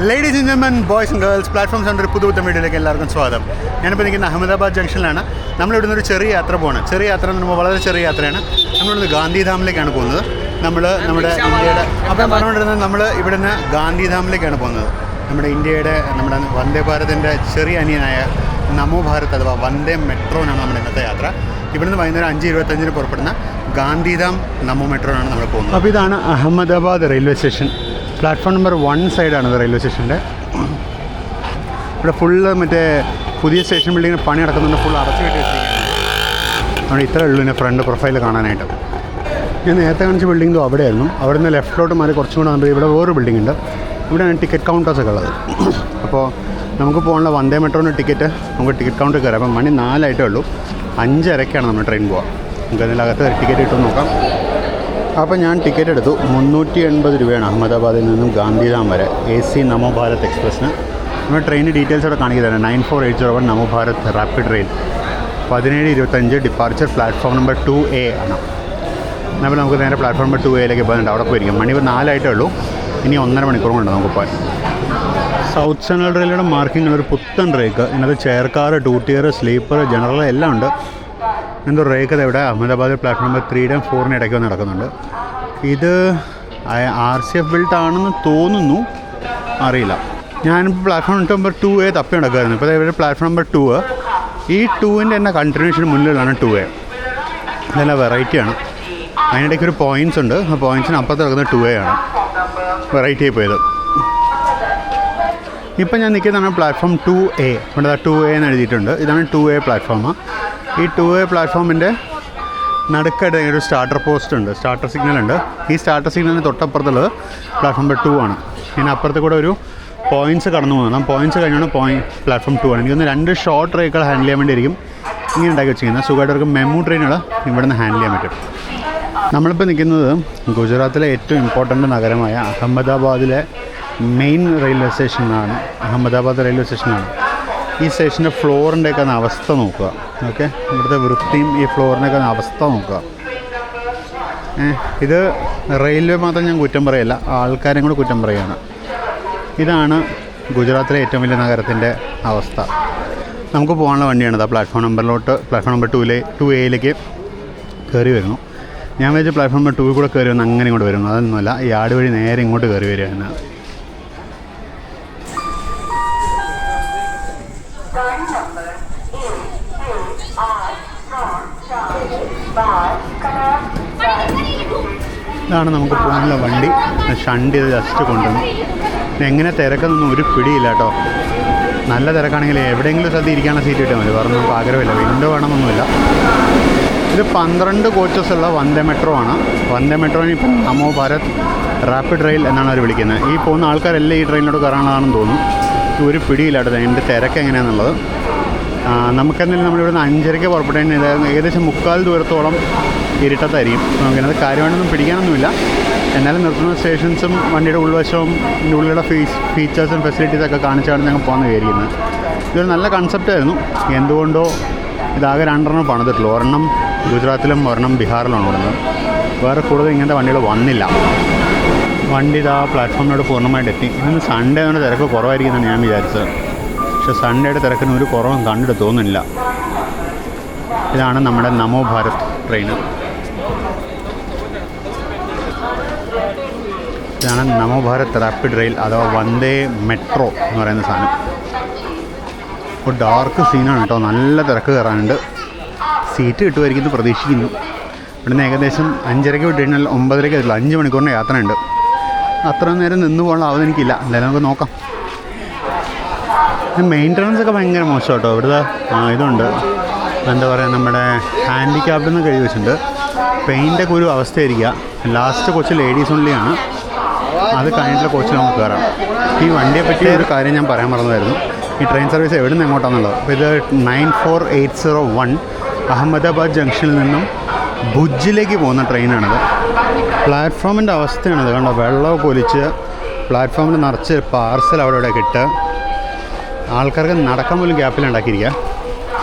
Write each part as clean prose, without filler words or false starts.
Ladies and gentlemen, boys and girls, platform centre പുതുപുത്തൻ വീഡിയോയിലേക്ക് എല്ലാവർക്കും സ്വാഗതം. ഞാനിപ്പോൾ നിൽക്കുന്ന അഹമ്മദാബാദ് ജംഗ്ഷനിലാണ്. നമ്മളിവിടുന്ന് ഒരു ചെറിയ യാത്ര പോകണം. ചെറിയ യാത്ര എന്ന് പറയുമ്പോൾ വളരെ ചെറിയ യാത്രയാണ്. നമ്മളിവിടുന്ന് ഗാന്ധിധാമിലേക്കാണ് പോകുന്നത്. നമ്മുടെ ഇന്ത്യയുടെ അപ്പം പറഞ്ഞുകൊണ്ടിരുന്നത് നമ്മൾ ഇവിടുന്ന് ഗാന്ധിധാമിലേക്കാണ് പോകുന്നത്. നമ്മുടെ വന്ദേ ഭാരതിൻ്റെ ചെറിയ അനിയനായ നമോ ഭാരത് അഥവാ വന്ദേ മെട്രോനാണ് നമ്മുടെ ഇന്നത്തെ യാത്ര. ഇവിടുന്ന് വൈകുന്നേരം 5:25 പുറപ്പെടുന്ന ഗാന്ധിധാം നമോ മെട്രോനാണ് നമ്മൾ പോകുന്നത്. അപ്പോൾ ഇതാണ് Ahmedabad railway station. Platform number 1 സൈഡാണ് റെയിൽവേ സ്റ്റേഷൻ്റെ. ഇവിടെ ഫുള്ള് മറ്റേ പുതിയ സ്റ്റേഷൻ ബിൽഡിങ്ങിന് പണി നടക്കുന്നുണ്ട്. ഫുൾ അടച്ചു കെട്ടി വെച്ചിരിക്കുകയാണ്. അവിടെ ഇത്രേ ഉള്ളൂ എൻ്റെ ഫ്രണ്ട് പ്രൊഫൈൽ കാണാനായിട്ട്. ഞാൻ നേരത്തെ കാണിച്ച ബിൽഡിങ്ങും അവിടെയായിരുന്നു. അവിടെ നിന്ന് ലെഫ്റ്റിലോട്ട് മാറി കുറച്ചും കൂടെ വന്നിട്ട് ഇവിടെ വേറൊരു ബിൽഡിംഗ് ഉണ്ട്. ഇവിടെയാണ് ടിക്കറ്റ് കൗണ്ടേഴ്സൊക്കെ ഉള്ളത്. അപ്പോൾ നമുക്ക് പോകാനുള്ള വന്ദേ മെട്രോൻ്റെ ടിക്കറ്റ് നമുക്ക് ടിക്കറ്റ് കൗണ്ടറിൽ കയറാം. അപ്പം മണി 4 ഉള്ളൂ. 5:30 നമ്മൾ ട്രെയിൻ പോകാം. നമുക്ക് അതിനകത്ത് ടിക്കറ്റ് കിട്ടും നോക്കാം. അപ്പോൾ ഞാൻ ടിക്കറ്റ് എടുത്തു. 380 രൂപയാണ് അഹമ്മദാബാദിൽ നിന്നും ഗാന്ധിധാം വരെ AC നമോ ഭാരത് എക്സ്പ്രസ്സിന്. നമ്മൾ ട്രെയിനിൻ്റെ ഡീറ്റെയിൽസ് അവിടെ കാണിക്കുന്നതാണ്. 94801 Namo Bharat rapid rail 17:25 departure platform number 2A ആണ്. അപ്പോൾ നമുക്ക് നേരെ പ്ലാറ്റ്ഫോം നമ്പർ 2Aയിലേക്ക് പോകുന്നുണ്ട്. അവിടെ പോയിരിക്കും. മണി 4 ഉള്ളൂ. ഇനി 1.5 മണിക്കൂർ കൊണ്ട് നമുക്ക് പോകാൻ. സൗത്ത് സെൻട്രൽ റെയിൽവേയുടെ മാർക്കിംഗ് ഒരു പുത്തൻ റേക്ക്. ഇതിനകത്ത് chair car, 2 tier, sleeper, general എല്ലാം ഉണ്ട്. എന്തോ റേക്ക് ഇവിടെ അഹമ്മദാബാദ് പ്ലാറ്റ്ഫോം നമ്പർ 3യുടെയും 4നും ഇടയ്ക്ക് നടക്കുന്നുണ്ട്. ഇത് RCF ബിൽട്ട് ആണെന്ന് തോന്നുന്നു, അറിയില്ല. ഞാനിപ്പോൾ പ്ലാറ്റ്ഫോം നമ്പർ 2A തപ്പി നടക്കുമായിരുന്നു. ഇപ്പോൾ ഇവിടെ പ്ലാറ്റ്ഫോം നമ്പർ 2. ഈ 2ൻ്റെ തന്നെ കണ്ടിന്യൂഷൻ മുന്നിലാണ് 2A. ഇതെല്ലാം വെറൈറ്റിയാണ്. അതിനിടയ്ക്ക് ഒരു പോയിൻറ്റ്സ് ഉണ്ട്. ആ പോയിൻറ്റ്സിന് അപ്പുറത്ത് നടക്കുന്നത് 2A ആണ്. വെറൈറ്റി ആയി പോയത്. ഇപ്പം ഞാൻ നിൽക്കുന്നതാണ് പ്ലാറ്റ്ഫോം 2A. ഇവിടെ 2A എന്ന് എഴുതിയിട്ടുണ്ട്. ഇതാണ് 2A പ്ലാറ്റ്ഫോം. ഈ 2A പ്ലാറ്റ്ഫോമിൻ്റെ നടുക്കായിട്ട് ഒരു സ്റ്റാർട്ടർ പോസ്റ്റ് ഉണ്ട്, സ്റ്റാർട്ടർ സിഗ്നൽ ഉണ്ട്. ഈ സ്റ്റാർട്ടർ സിഗ്നലിന് തൊട്ടപ്പുറത്തുള്ളത് പ്ലാറ്റ്ഫോം നമ്പർ 2 ആണ്. ഇതിന് അപ്പുറത്ത് കൂടെ ഒരു പോയിൻറ്റ്സ് കടന്നു പോകുന്നത്. ആ പോയിൻറ്റ്സ് കഴിഞ്ഞാണ് പ്ലാറ്റ്ഫോം 2 ആണ്. എനിക്കൊന്ന് 2 ഷോർട്ട് റേക്കുകൾ ഹാൻഡിൽ ചെയ്യാൻ വേണ്ടിയിരിക്കും ഇങ്ങനെ ഉണ്ടാക്കി വെച്ചിരിക്കുന്നത്. സുഖമായിട്ടവർക്ക് മെമു ട്രെയിനുകൾ ഇവിടെ നിന്ന് ഹാൻഡിൽ ചെയ്യാൻ പറ്റും. നമ്മളിപ്പോൾ നിൽക്കുന്നത് ഗുജറാത്തിലെ ഏറ്റവും ഇമ്പോർട്ടൻ്റ് നഗരമായ അഹമ്മദാബാദിലെ മെയിൻ റെയിൽവേ സ്റ്റേഷനാണ്. അഹമ്മദാബാദ് റെയിൽവേ സ്റ്റേഷനാണ്. ഈ സ്റ്റേഷൻ്റെ ഫ്ലോറിൻ്റെയൊക്കെ ഒന്ന് അവസ്ഥ നോക്കുക. ഓക്കെ, ഇവിടുത്തെ വൃത്തിയും ഈ ഫ്ലോറിൻ്റെയൊക്കെ ഒന്ന് അവസ്ഥ നോക്കുക. ഇത് റെയിൽവേ മാത്രം ഞാൻ കുറ്റം പറയല്ല, ആൾക്കാരെയും കൂടെ കുറ്റം പറയുകയാണ്. ഇതാണ് ഗുജറാത്തിലെ ഏറ്റവും വലിയ നഗരത്തിൻ്റെ അവസ്ഥ. നമുക്ക് പോകാനുള്ള വണ്ടിയാണ്. പ്ലാറ്റ്ഫോം നമ്പർ 2Aയിലേക്ക് കയറി വരുന്നു. ഞാൻ വെച്ച് പ്ലാറ്റ്ഫോം നമ്പർ 2 കൂടെ കയറി വന്ന് അങ്ങനെ ഇങ്ങോട്ട് വരുന്നു. അതൊന്നുമല്ല, ഈ ആട് വഴി നേരെ ഇങ്ങോട്ട് കയറി വരികയാണ്. ഇതാണ് നമുക്ക് പോകാനുള്ള വണ്ടി. ഷണ്ട് ചെയ്ത് ജസ്റ്റ് കൊണ്ടുവന്നു. എങ്ങനെ തിരക്കൊന്നും ഒരു പിടിയില്ല കേട്ടോ. നല്ല തിരക്കാണെങ്കിൽ എവിടെയെങ്കിലും സ്ഥലത്ത് ഇരിക്കാനുള്ള സീറ്റ് കിട്ടിയാൽ മതി. വേറെ നമുക്ക് ആഗ്രഹമില്ല, വിൻഡോ വേണമെന്നൊന്നുമില്ല. ഇത് 12 കോച്ചസ് ഉള്ള വന്ദേ മെട്രോ ആണ്. വന്ദേ മെട്രോന് ഇപ്പം നമോ ഭാരത് റാപ്പിഡ് റെയിൽ എന്നാണ് അവർ വിളിക്കുന്നത്. ഈ പോകുന്ന ആൾക്കാരെല്ലാം ഈ ട്രെയിനിലോട്ട് കയറാനുള്ളതാണെന്ന് തോന്നുന്നു. ഒരു പിടിയില്ല കേട്ടോ അതിൻ്റെ തിരക്ക് എങ്ങനെയാണെന്നുള്ളത്. നമുക്കെന്തായാലും നമ്മളിവിടുന്ന് 5:30 പുറപ്പെട്ടതിന് ഏകദേശം 3/4 ദൂരത്തോളം ഇരുട്ടത്തായിരിക്കും. നമുക്കതിനകത്ത് കാര്യമായിട്ടൊന്നും പിടിക്കാനൊന്നുമില്ല. എന്നാലും നിർത്തുന്ന സ്റ്റേഷൻസും വണ്ടിയുടെ ഉൾവശവും ഇതിൻ്റെ ഉള്ളിലുള്ള ഫീച്ചേഴ്സും ഫെസിലിറ്റീസൊക്കെ കാണിച്ചാണ് ഞങ്ങൾ പോകാൻ വിചാരിക്കുന്നത്. ഇതൊരു നല്ല കൺസെപ്റ്റായിരുന്നു. എന്തുകൊണ്ടോ ഇതാകെ 2 പണിതിട്ടുള്ളൂ. ഒരെണ്ണം ഗുജറാത്തിലും ഒരെണ്ണം ബീഹാറിലാണ് ഉള്ളത്. വേറെ കൂടുതൽ ഇങ്ങനത്തെ വണ്ടികൾ വന്നില്ല. വണ്ടി ഇതാ പ്ലാറ്റ്ഫോമിനോട് പൂർണ്ണമായിട്ട് എത്തി. ഇന്ന് സൺഡേ ആയതുകൊണ്ട് തിരക്ക് കുറവായിരിക്കുമെന്നാണ് ഞാൻ വിചാരിച്ചത്. പക്ഷേ സൺഡേയുടെ തിരക്കിന് ഒരു കുറവും കണ്ടിട്ട് തോന്നുന്നില്ല. ഇതാണ് നമ്മുടെ നമോ ഭാരത് ട്രെയിൻ. ഇതാണ് നമോ ഭാരത് റാപ്പിഡ് റെയിൽ അഥവാ വന്ദേ മെട്രോ എന്ന് പറയുന്ന സാധനം. ഇപ്പോൾ ഡാർക്ക് സീനാണ് കേട്ടോ. നല്ല തിരക്ക് കയറാനുണ്ട്. സീറ്റ് കിട്ടുമായിരിക്കും എന്ന് പ്രതീക്ഷിക്കുന്നു. ഇവിടുന്ന് ഏകദേശം 5:30 വിട്ട് കഴിഞ്ഞാൽ 9:30 എത്തില്ല. 5 മണിക്കൂറിൻ്റെ യാത്രയുണ്ട്. അത്ര നേരം നിന്ന് പോകാനുള്ള ആവത് എനിക്കില്ല. എന്തായാലും നമുക്ക് നോക്കാം. മെയിൻ്റനൻസ് ഒക്കെ ഭയങ്കര മോശം കേട്ടോ. ഇവിടുത്തെ ഇതുണ്ട്, എന്താ പറയുക, നമ്മുടെ ഹാൻഡിക്യാപ്ഡ് എന്ന് എഴുതി വെച്ചിട്ടുണ്ട്. പെയിൻ്റൊക്കെ ഒരു അവസ്ഥയായിരിക്കുക. ലാസ്റ്റ് കോച്ച് ലേഡീസ് ഓൺലിയാണ്. അത് കഴിഞ്ഞിട്ടുള്ള കോച്ചിൽ നമുക്ക് കയറാം. ഈ വണ്ടിയെ പറ്റി ഒരു കാര്യം ഞാൻ പറയാൻ മറന്നായിരുന്നു. ഈ ട്രെയിൻ സർവീസ് എവിടെ നിന്ന് എങ്ങോട്ടാണെന്നുള്ളത്. അപ്പോൾ ഇത് 94801 അഹമ്മദാബാദ് ജംഗ്ഷനിൽ നിന്നും ഭുജിലേക്ക് പോകുന്ന ട്രെയിനാണിത്. പ്ലാറ്റ്ഫോമിൻ്റെ അവസ്ഥയാണിത്. കണ്ടോ, വെള്ളമൊക്കെ ഒലിച്ച് പ്ലാറ്റ്ഫോമിൽ നിറച്ച് പാർസൽ അവിടെ ഇവിടെ ഇട്ട് ആൾക്കാർക്ക് നടക്കാൻ പോലും ഗ്യാപ്പിലുണ്ടാക്കിയിരിക്കുക.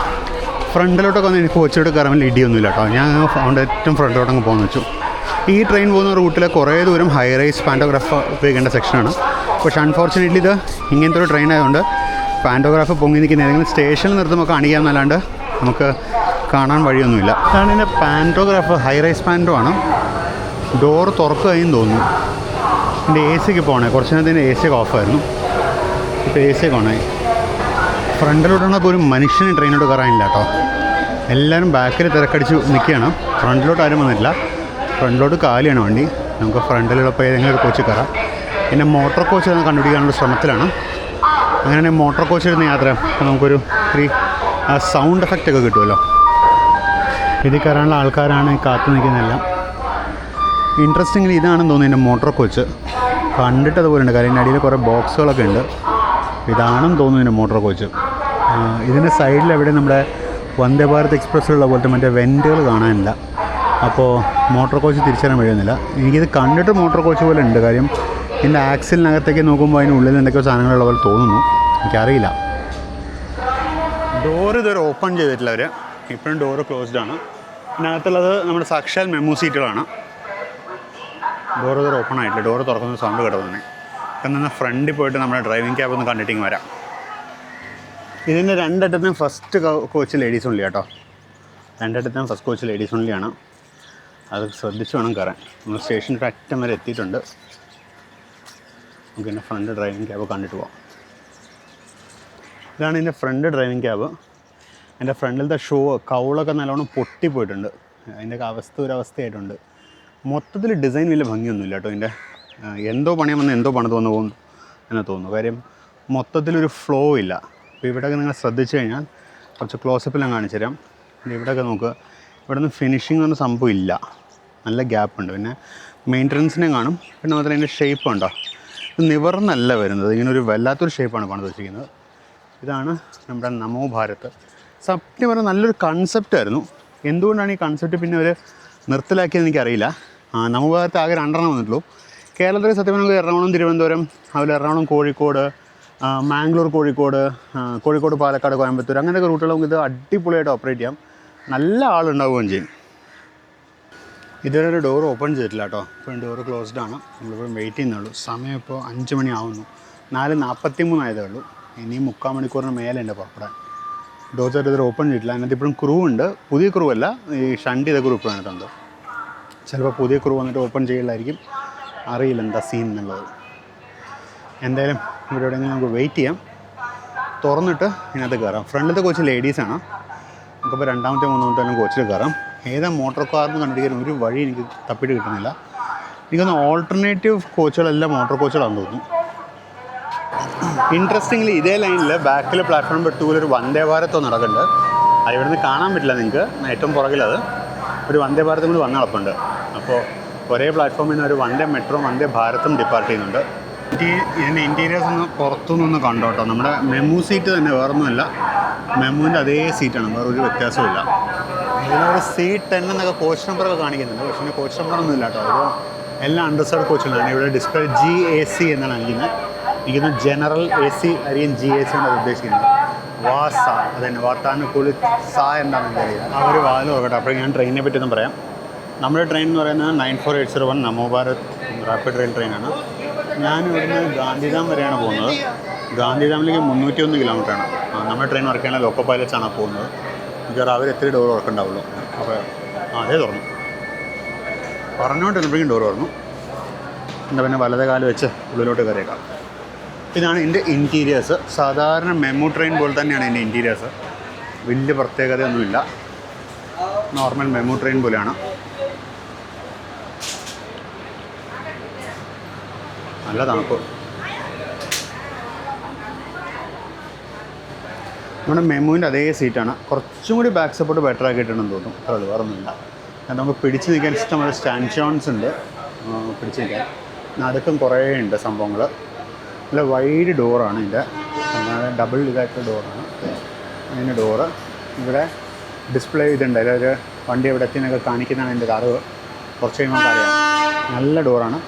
ഫ്രണ്ടിലോട്ടൊക്കെ വന്ന് എനിക്ക് കോച്ചിലോട്ട് കയറാൻ ഇടിയൊന്നുമില്ല കേട്ടോ. ഞാൻ അവിടെ ഏറ്റവും ഫ്രണ്ടിലോട്ടങ്ങ് പോകുന്നു വെച്ചു. ഈ ട്രെയിൻ പോകുന്ന റൂട്ടിലെ കുറേ ദൂരം ഹൈ റൈസ് പാൻറ്റോഗ്രാഫ് ഉപയോഗിക്കേണ്ട സെക്ഷനാണ്. പക്ഷെ അൺഫോർച്ചുനേറ്റ്ലി ഇത് ഇങ്ങനത്തെ ഒരു ട്രെയിൻ ആയതുകൊണ്ട് പാൻറ്റോഗ്രാഫ് പൊങ്ങി നിൽക്കുന്ന ഏതെങ്കിലും സ്റ്റേഷനിൽ നിർത്തുമ്പോൾ കാണിക്കാമെന്നല്ലാണ്ട് നമുക്ക് കാണാൻ വഴിയൊന്നുമില്ല. ഇതാണ് ഇതിൻ്റെ പാൻറ്റോഗ്രാഫ്. ഹൈ റൈസ് പാൻറ്റോ ആണ്. ഡോറ് തുറക്കുകയെന്ന് തോന്നുന്നു. എൻ്റെ എ സിക്ക് പോകണേ. കുറച്ച് നേരത്തിൻ്റെ എ സിയൊക്കെ ഓഫായിരുന്നു. ഇപ്പോൾ എ സിയൊക്കെ ഓണായി. ഫ്രണ്ടിലോട്ടാണെങ്കിൽ ഒരു മനുഷ്യന് ട്രെയിനോട്ട് കയറാനില്ല കേട്ടോ. എല്ലാവരും ബാക്കിൽ തിരക്കടിച്ച് നിൽക്കുകയാണ്. ഫ്രണ്ടിലോട്ട് ആരും വന്നിട്ടില്ല. ഫ്രണ്ടിലോട്ട് കാലിയാണ് വണ്ടി. നമുക്ക് ഫ്രണ്ടിലുള്ളപ്പോൾ ഏതെങ്കിലും ഒരു കോച്ച് കയറാം. പിന്നെ മോട്ടോർ കോച്ച് തന്നെ കണ്ടുപിടിക്കാനുള്ള ശ്രമത്തിലാണ്. അങ്ങനെ മോട്ടോർ കോച്ച് ഇരുന്ന് യാത്ര നമുക്കൊരു സൗണ്ട് എഫക്റ്റ് ഒക്കെ കിട്ടുമല്ലോ. ഇതിൽ കയറാനുള്ള ആൾക്കാരാണ് കാത്തു നിൽക്കുന്നതെല്ലാം. ഇൻട്രസ്റ്റിംഗ്ലി ഇതാണെന്ന് തോന്നുന്നു എൻ്റെ മോട്ടോർ കോച്ച്. കണ്ടിട്ട് അതുപോലെ ഉണ്ട്. കാര്യം അടിയിൽ കുറേ ബോക്സുകളൊക്കെ ഉണ്ട്. ഇതാണെന്ന് തോന്നുന്നു എൻ്റെ മോട്ടോർ കോച്ച്. ഇതിൻ്റെ സൈഡിൽ എവിടെ നമ്മുടെ വന്ദേ ഭാരത് എക്സ്പ്രസ്സിലുള്ള പോലത്തെ മറ്റേ വെൻറ്റുകൾ കാണാനില്ല. അപ്പോൾ മോട്ടോർ കോച്ച് തിരിച്ചറിയാൻ കഴിയുന്നില്ല. എനിക്കിത് കണ്ടിട്ട് മോട്ടോർ കോച്ച് പോലെ ഉണ്ട്. കാര്യം ഇതിൻ്റെ ആക്സിലിനകത്തേക്ക് നോക്കുമ്പോൾ അതിനുള്ളിൽ എന്തൊക്കെയോ സാധനങ്ങളുള്ള പോലെ തോന്നുന്നു. എനിക്കറിയില്ല. ഡോറ് ഇതുവരെ ഓപ്പൺ ചെയ്തിട്ടില്ല അവർ. ഇപ്പോഴും ഡോറ് ക്ലോസ്ഡ് ആണ്. ഇതിനകത്തുള്ളത് നമ്മുടെ സാക്ഷാൽ മെമു സീറ്റുകളാണ്. ഡോറ് ഇതുവരെ ഓപ്പൺ ആയിട്ടില്ല. ഡോറ് തുറക്കുന്ന സൗണ്ട് കേട്ടോ തന്നെ. എന്നാൽ ഫ്രണ്ടിൽ പോയിട്ട് നമ്മുടെ ഡ്രൈവിംഗ് ക്യാബ് ഒന്ന് കണ്ടിട്ടിങ് വരാം. ഇതിൻ്റെ രണ്ടറ്റത്തും ഫസ്റ്റ് കോച്ച് ലേഡീസ് ഓൺലി കേട്ടോ. രണ്ടറ്റത്തും ഫസ്റ്റ് കോച്ച് ലേഡീസ് ഓൺലിയാണ്. അത് ശ്രദ്ധിച്ച് വേണം കയറാൻ. നമ്മൾ സ്റ്റേഷൻ്റെ അറ്റം വരെ എത്തിയിട്ടുണ്ട്. നമുക്ക് എൻ്റെ ഫ്രണ്ട് ഡ്രൈവിംഗ് ക്യാബ് കണ്ടിട്ട് പോകാം. ഇതാണ് എൻ്റെ ഫ്രണ്ട് ഡ്രൈവിംഗ് ക്യാബ്. എൻ്റെ ഫ്രണ്ടിലത്തെ കൗളൊക്കെ നല്ലോണം പൊട്ടിപ്പോയിട്ടുണ്ട്. അതിൻ്റെ ഒരവസ്ഥയായിട്ടുണ്ട്. മൊത്തത്തിൽ ഡിസൈൻ വലിയ ഭംഗിയൊന്നുമില്ല കേട്ടോ. ഇതിൻ്റെ എന്തോ പണിയാൻ വന്ന് എന്തോ പണിത് വന്ന് പോകുന്നു എന്ന് തോന്നുന്നു. കാര്യം മൊത്തത്തിലൊരു ഫ്ലോ ഇല്ല. അപ്പോൾ ഇവിടെയൊക്കെ നിങ്ങൾ ശ്രദ്ധിച്ചു കഴിഞ്ഞാൽ കുറച്ച് ക്ലോസപ്പിൽ ഞാൻ കാണിച്ചു തരാം. ഇവിടെയൊക്കെ നോക്കുക. ഇവിടെ നിന്ന് ഫിനിഷിംഗ് എന്നൊരു സംഭവം ഇല്ല. നല്ല ഗ്യാപ്പുണ്ട്. പിന്നെ മെയിൻ്റനൻസിനെ കാണും. പിന്നെ മാത്രമേ അതിൻ്റെ ഷേപ്പ് ഉണ്ടോ, ഇത് നിവർന്നല്ല വരുന്നത്. ഇങ്ങനെ ഒരു വല്ലാത്തൊരു ഷേപ്പാണ് പണിത് വെച്ചിരിക്കുന്നത്. ഇതാണ് നമ്മുടെ നമോ ഭാരത്. സത്യം പറഞ്ഞാൽ നല്ലൊരു കൺസെപ്റ്റായിരുന്നു. എന്തുകൊണ്ടാണ് ഈ കൺസെപ്റ്റ് പിന്നെ അവർ നിർത്തലാക്കിയത് എനിക്കറിയില്ല. നമോ ഭാരത് ആകെ 2 വന്നിട്ടുള്ളൂ. കേരളത്തിൽ സത്യം പറഞ്ഞാൽ എറണാകുളം, തിരുവനന്തപുരം, അതുപോലെ എറണാകുളം, കോഴിക്കോട്, മാംഗ്ലൂർ, കോഴിക്കോട്, പാലക്കാട്, കോയമ്പത്തൂർ അങ്ങനെയൊക്കെ റൂട്ടുകൾ നമുക്ക് ഇത് അടിപൊളിയായിട്ട് ഓപ്പറേറ്റ് ചെയ്യാം. നല്ല ആളുണ്ടാവുകയും ചെയ്യും. ഇതുവരെ ഒരു ഡോർ ഓപ്പൺ ചെയ്തിട്ടില്ല കേട്ടോ. ഇപ്പോൾ ഡോറ് ക്ലോസ്ഡ് ആണ്. നമ്മളിപ്പോൾ വെയിറ്റ് ചെയ്യുന്നുള്ളൂ. സമയം ഇപ്പോൾ 5 മണി ആവുന്നു. 4:43 ആയതേ ഉള്ളൂ. ഇനിയും 3/4 മണിക്കൂറിന് മേലെ ഉണ്ട് പുറപ്പെടാൻ. ഡോർ ഇതുവരെ ഓപ്പൺ ചെയ്തിട്ടില്ല. അതിനകത്ത് ഇപ്പോഴും ക്രൂ ഉണ്ട്. പുതിയ ക്രൂ അല്ല, ഈ ഷണ്ട് ചെയ്ത ക്രൂ ഇപ്പോഴാണ് തന്നത്. ചിലപ്പോൾ പുതിയ ക്രൂ വന്നിട്ട് ഓപ്പൺ ചെയ്യില്ലായിരിക്കും. അറിയില്ല എന്താ സീൻ എന്നുള്ളത്. എന്തായാലും ഇവിടെ എവിടെയെങ്കിലും നമുക്ക് വെയിറ്റ് ചെയ്യാം. തുറന്നിട്ട് ഇതിനകത്ത് കയറാം. ഫ്രണ്ടിലത്തെ കോച്ച് ലേഡീസാണ്. നമുക്കിപ്പോൾ 2ാമത്തെ 3ാമത്തെ കോച്ചിൽ കയറാം. ഏതാ മോട്ടോർ കാറിന് കണ്ടുപിടിക്കാൻ ഒരു വഴി എനിക്ക് തപ്പിയിട്ട് കിട്ടുന്നില്ല. എനിക്കൊന്ന് ഓൾട്ടർനേറ്റീവ് കോച്ചുകളെല്ലാം മോട്ടോർ കോച്ചുകളാണെന്ന് തോന്നുന്നു. ഇൻട്രസ്റ്റിംഗ്ലി ഇതേ ലൈനിൽ ബാക്കിൽ പ്ലാറ്റ്ഫോം 2 ഒരു വന്ദേ ഭാരതോ നടക്കുന്നുണ്ട്. അത് ഇവിടെ നിന്ന് കാണാൻ പറ്റില്ല നിങ്ങൾക്ക്. ഏറ്റവും പുറകിലത് ഒരു വന്ദേ ഭാരതും കൂടി വന്ന് നടപ്പുണ്ട്. അപ്പോൾ ഒരേ പ്ലാറ്റ്ഫോമിൽ നിന്ന് ഒരു വന്ദേ മെട്രോ, വന്ദേ ഭാരതും ഡിപ്പാർട്ട് ചെയ്യുന്നുണ്ട്. ഇതിൻ്റെ ഇൻറ്റീരിയേഴ്സ് ഒന്ന് പുറത്തുനിന്നൊന്ന് കണ്ടോട്ടോ. നമ്മുടെ മെമു സീറ്റ് തന്നെ, വേറൊന്നുമല്ല. മെമുവിൻ്റെ അതേ സീറ്റാണ്, വേറൊരു വ്യത്യാസമില്ല. ഇതിനൊരു C10 എന്നൊക്കെ കോച്ച് നമ്പറൊക്കെ കാണിക്കുന്നുണ്ട്. പക്ഷേ കോച്ച് നമ്പറൊന്നും ഇല്ല കേട്ടോ. ഇത് എല്ലാം അണ്ടർസൈഡ് കോച്ചുകളാണ്. ഇവിടെ ഡിസ്പ്ലേ GAC എന്നാണ് എനിക്കിന്ന് ജനറൽ AC ആയിരിക്കും GAC എന്നാണ് ഉദ്ദേശിക്കുന്നത്. വാസ അതന്നെ, വാത്താനുകൂലി സാ എന്നാണ് എൻ്റെ അറിയാം. ആ ഒരു വാല് നോക്കട്ടെ. അപ്പോൾ ഞാൻ ട്രെയിനിനെ പറ്റിയൊന്നും പറയാം. നമ്മുടെ ട്രെയിൻ എന്ന് പറയുന്നത് 94801 നമോ ഭാരത് റാപ്പിഡ് റെയിൽ ട്രെയിനാണ്. ഞാൻ ഇവിടുന്ന് ഗാന്ധിധാം വരെയാണ് പോകുന്നത്. ഗാന്ധിധാമിലേക്ക് 301 കിലോമീറ്ററാണ്. നമ്മുടെ ട്രെയിൻ വർക്ക് ചെയ്യാൻ ലോക്കോ പൈലറ്റ്സാണ് പോകുന്നത്. മിക്കവാറും അവർ എത്ര ഡോർ വർക്കുണ്ടാവുള്ളൂ. അപ്പോൾ അതേ തുറന്നു. പറഞ്ഞുകൊണ്ടിരുന്നപ്പോഴേക്കും ഡോർ തുറന്നു. എന്താ പിന്നെ വലതേ കാല് വെച്ച് ഉള്ളിലോട്ട് കയറിയേക്കാം. ഇതാണ് എൻ്റെ ഇൻറ്റീരിയേഴ്സ്. സാധാരണ മെമു ട്രെയിൻ പോലെ തന്നെയാണ് എൻ്റെ ഇൻറ്റീരിയേഴ്സ്. വലിയ പ്രത്യേകതയൊന്നുമില്ല. നോർമൽ മെമു ട്രെയിൻ പോലെയാണ്. നല്ല തണുപ്പ്. നമ്മുടെ മെമുവിൻ്റെ അതേ സീറ്റാണ്. കുറച്ചും കൂടി ബാക്ക് സപ്പോർട്ട് ബെറ്റർ ആക്കിയിട്ടുണ്ടെന്ന് തോന്നുന്നു. അത്രയുള്ളൂ, വേറൊന്നുമില്ല. നമുക്ക് പിടിച്ച് നിൽക്കാൻ ഇഷ്ടംപോലെ സ്റ്റാൻഷോൺസ് ഉണ്ട്. പിടിച്ച് നിൽക്കാൻ നടുക്കും കുറേ ഉണ്ട് സംഭവങ്ങൾ. നല്ല വൈഡ് ഡോറാണ് ഇതിൻ്റെ. ഡബിൾ ഇതായിട്ടുള്ള ഡോറാണ് അതിൻ്റെ ഡോറ്. ഇവിടെ ഡിസ്പ്ലേ ഇതുണ്ട്. അതായത് വണ്ടി എവിടെ എത്തിയെന്നൊക്കെ കാണിക്കുന്നതാണ് എൻ്റെ അറിവ്. കുറച്ച് കഴിയുമ്പോൾ അറിയാം. നല്ല ഡോറാണ്.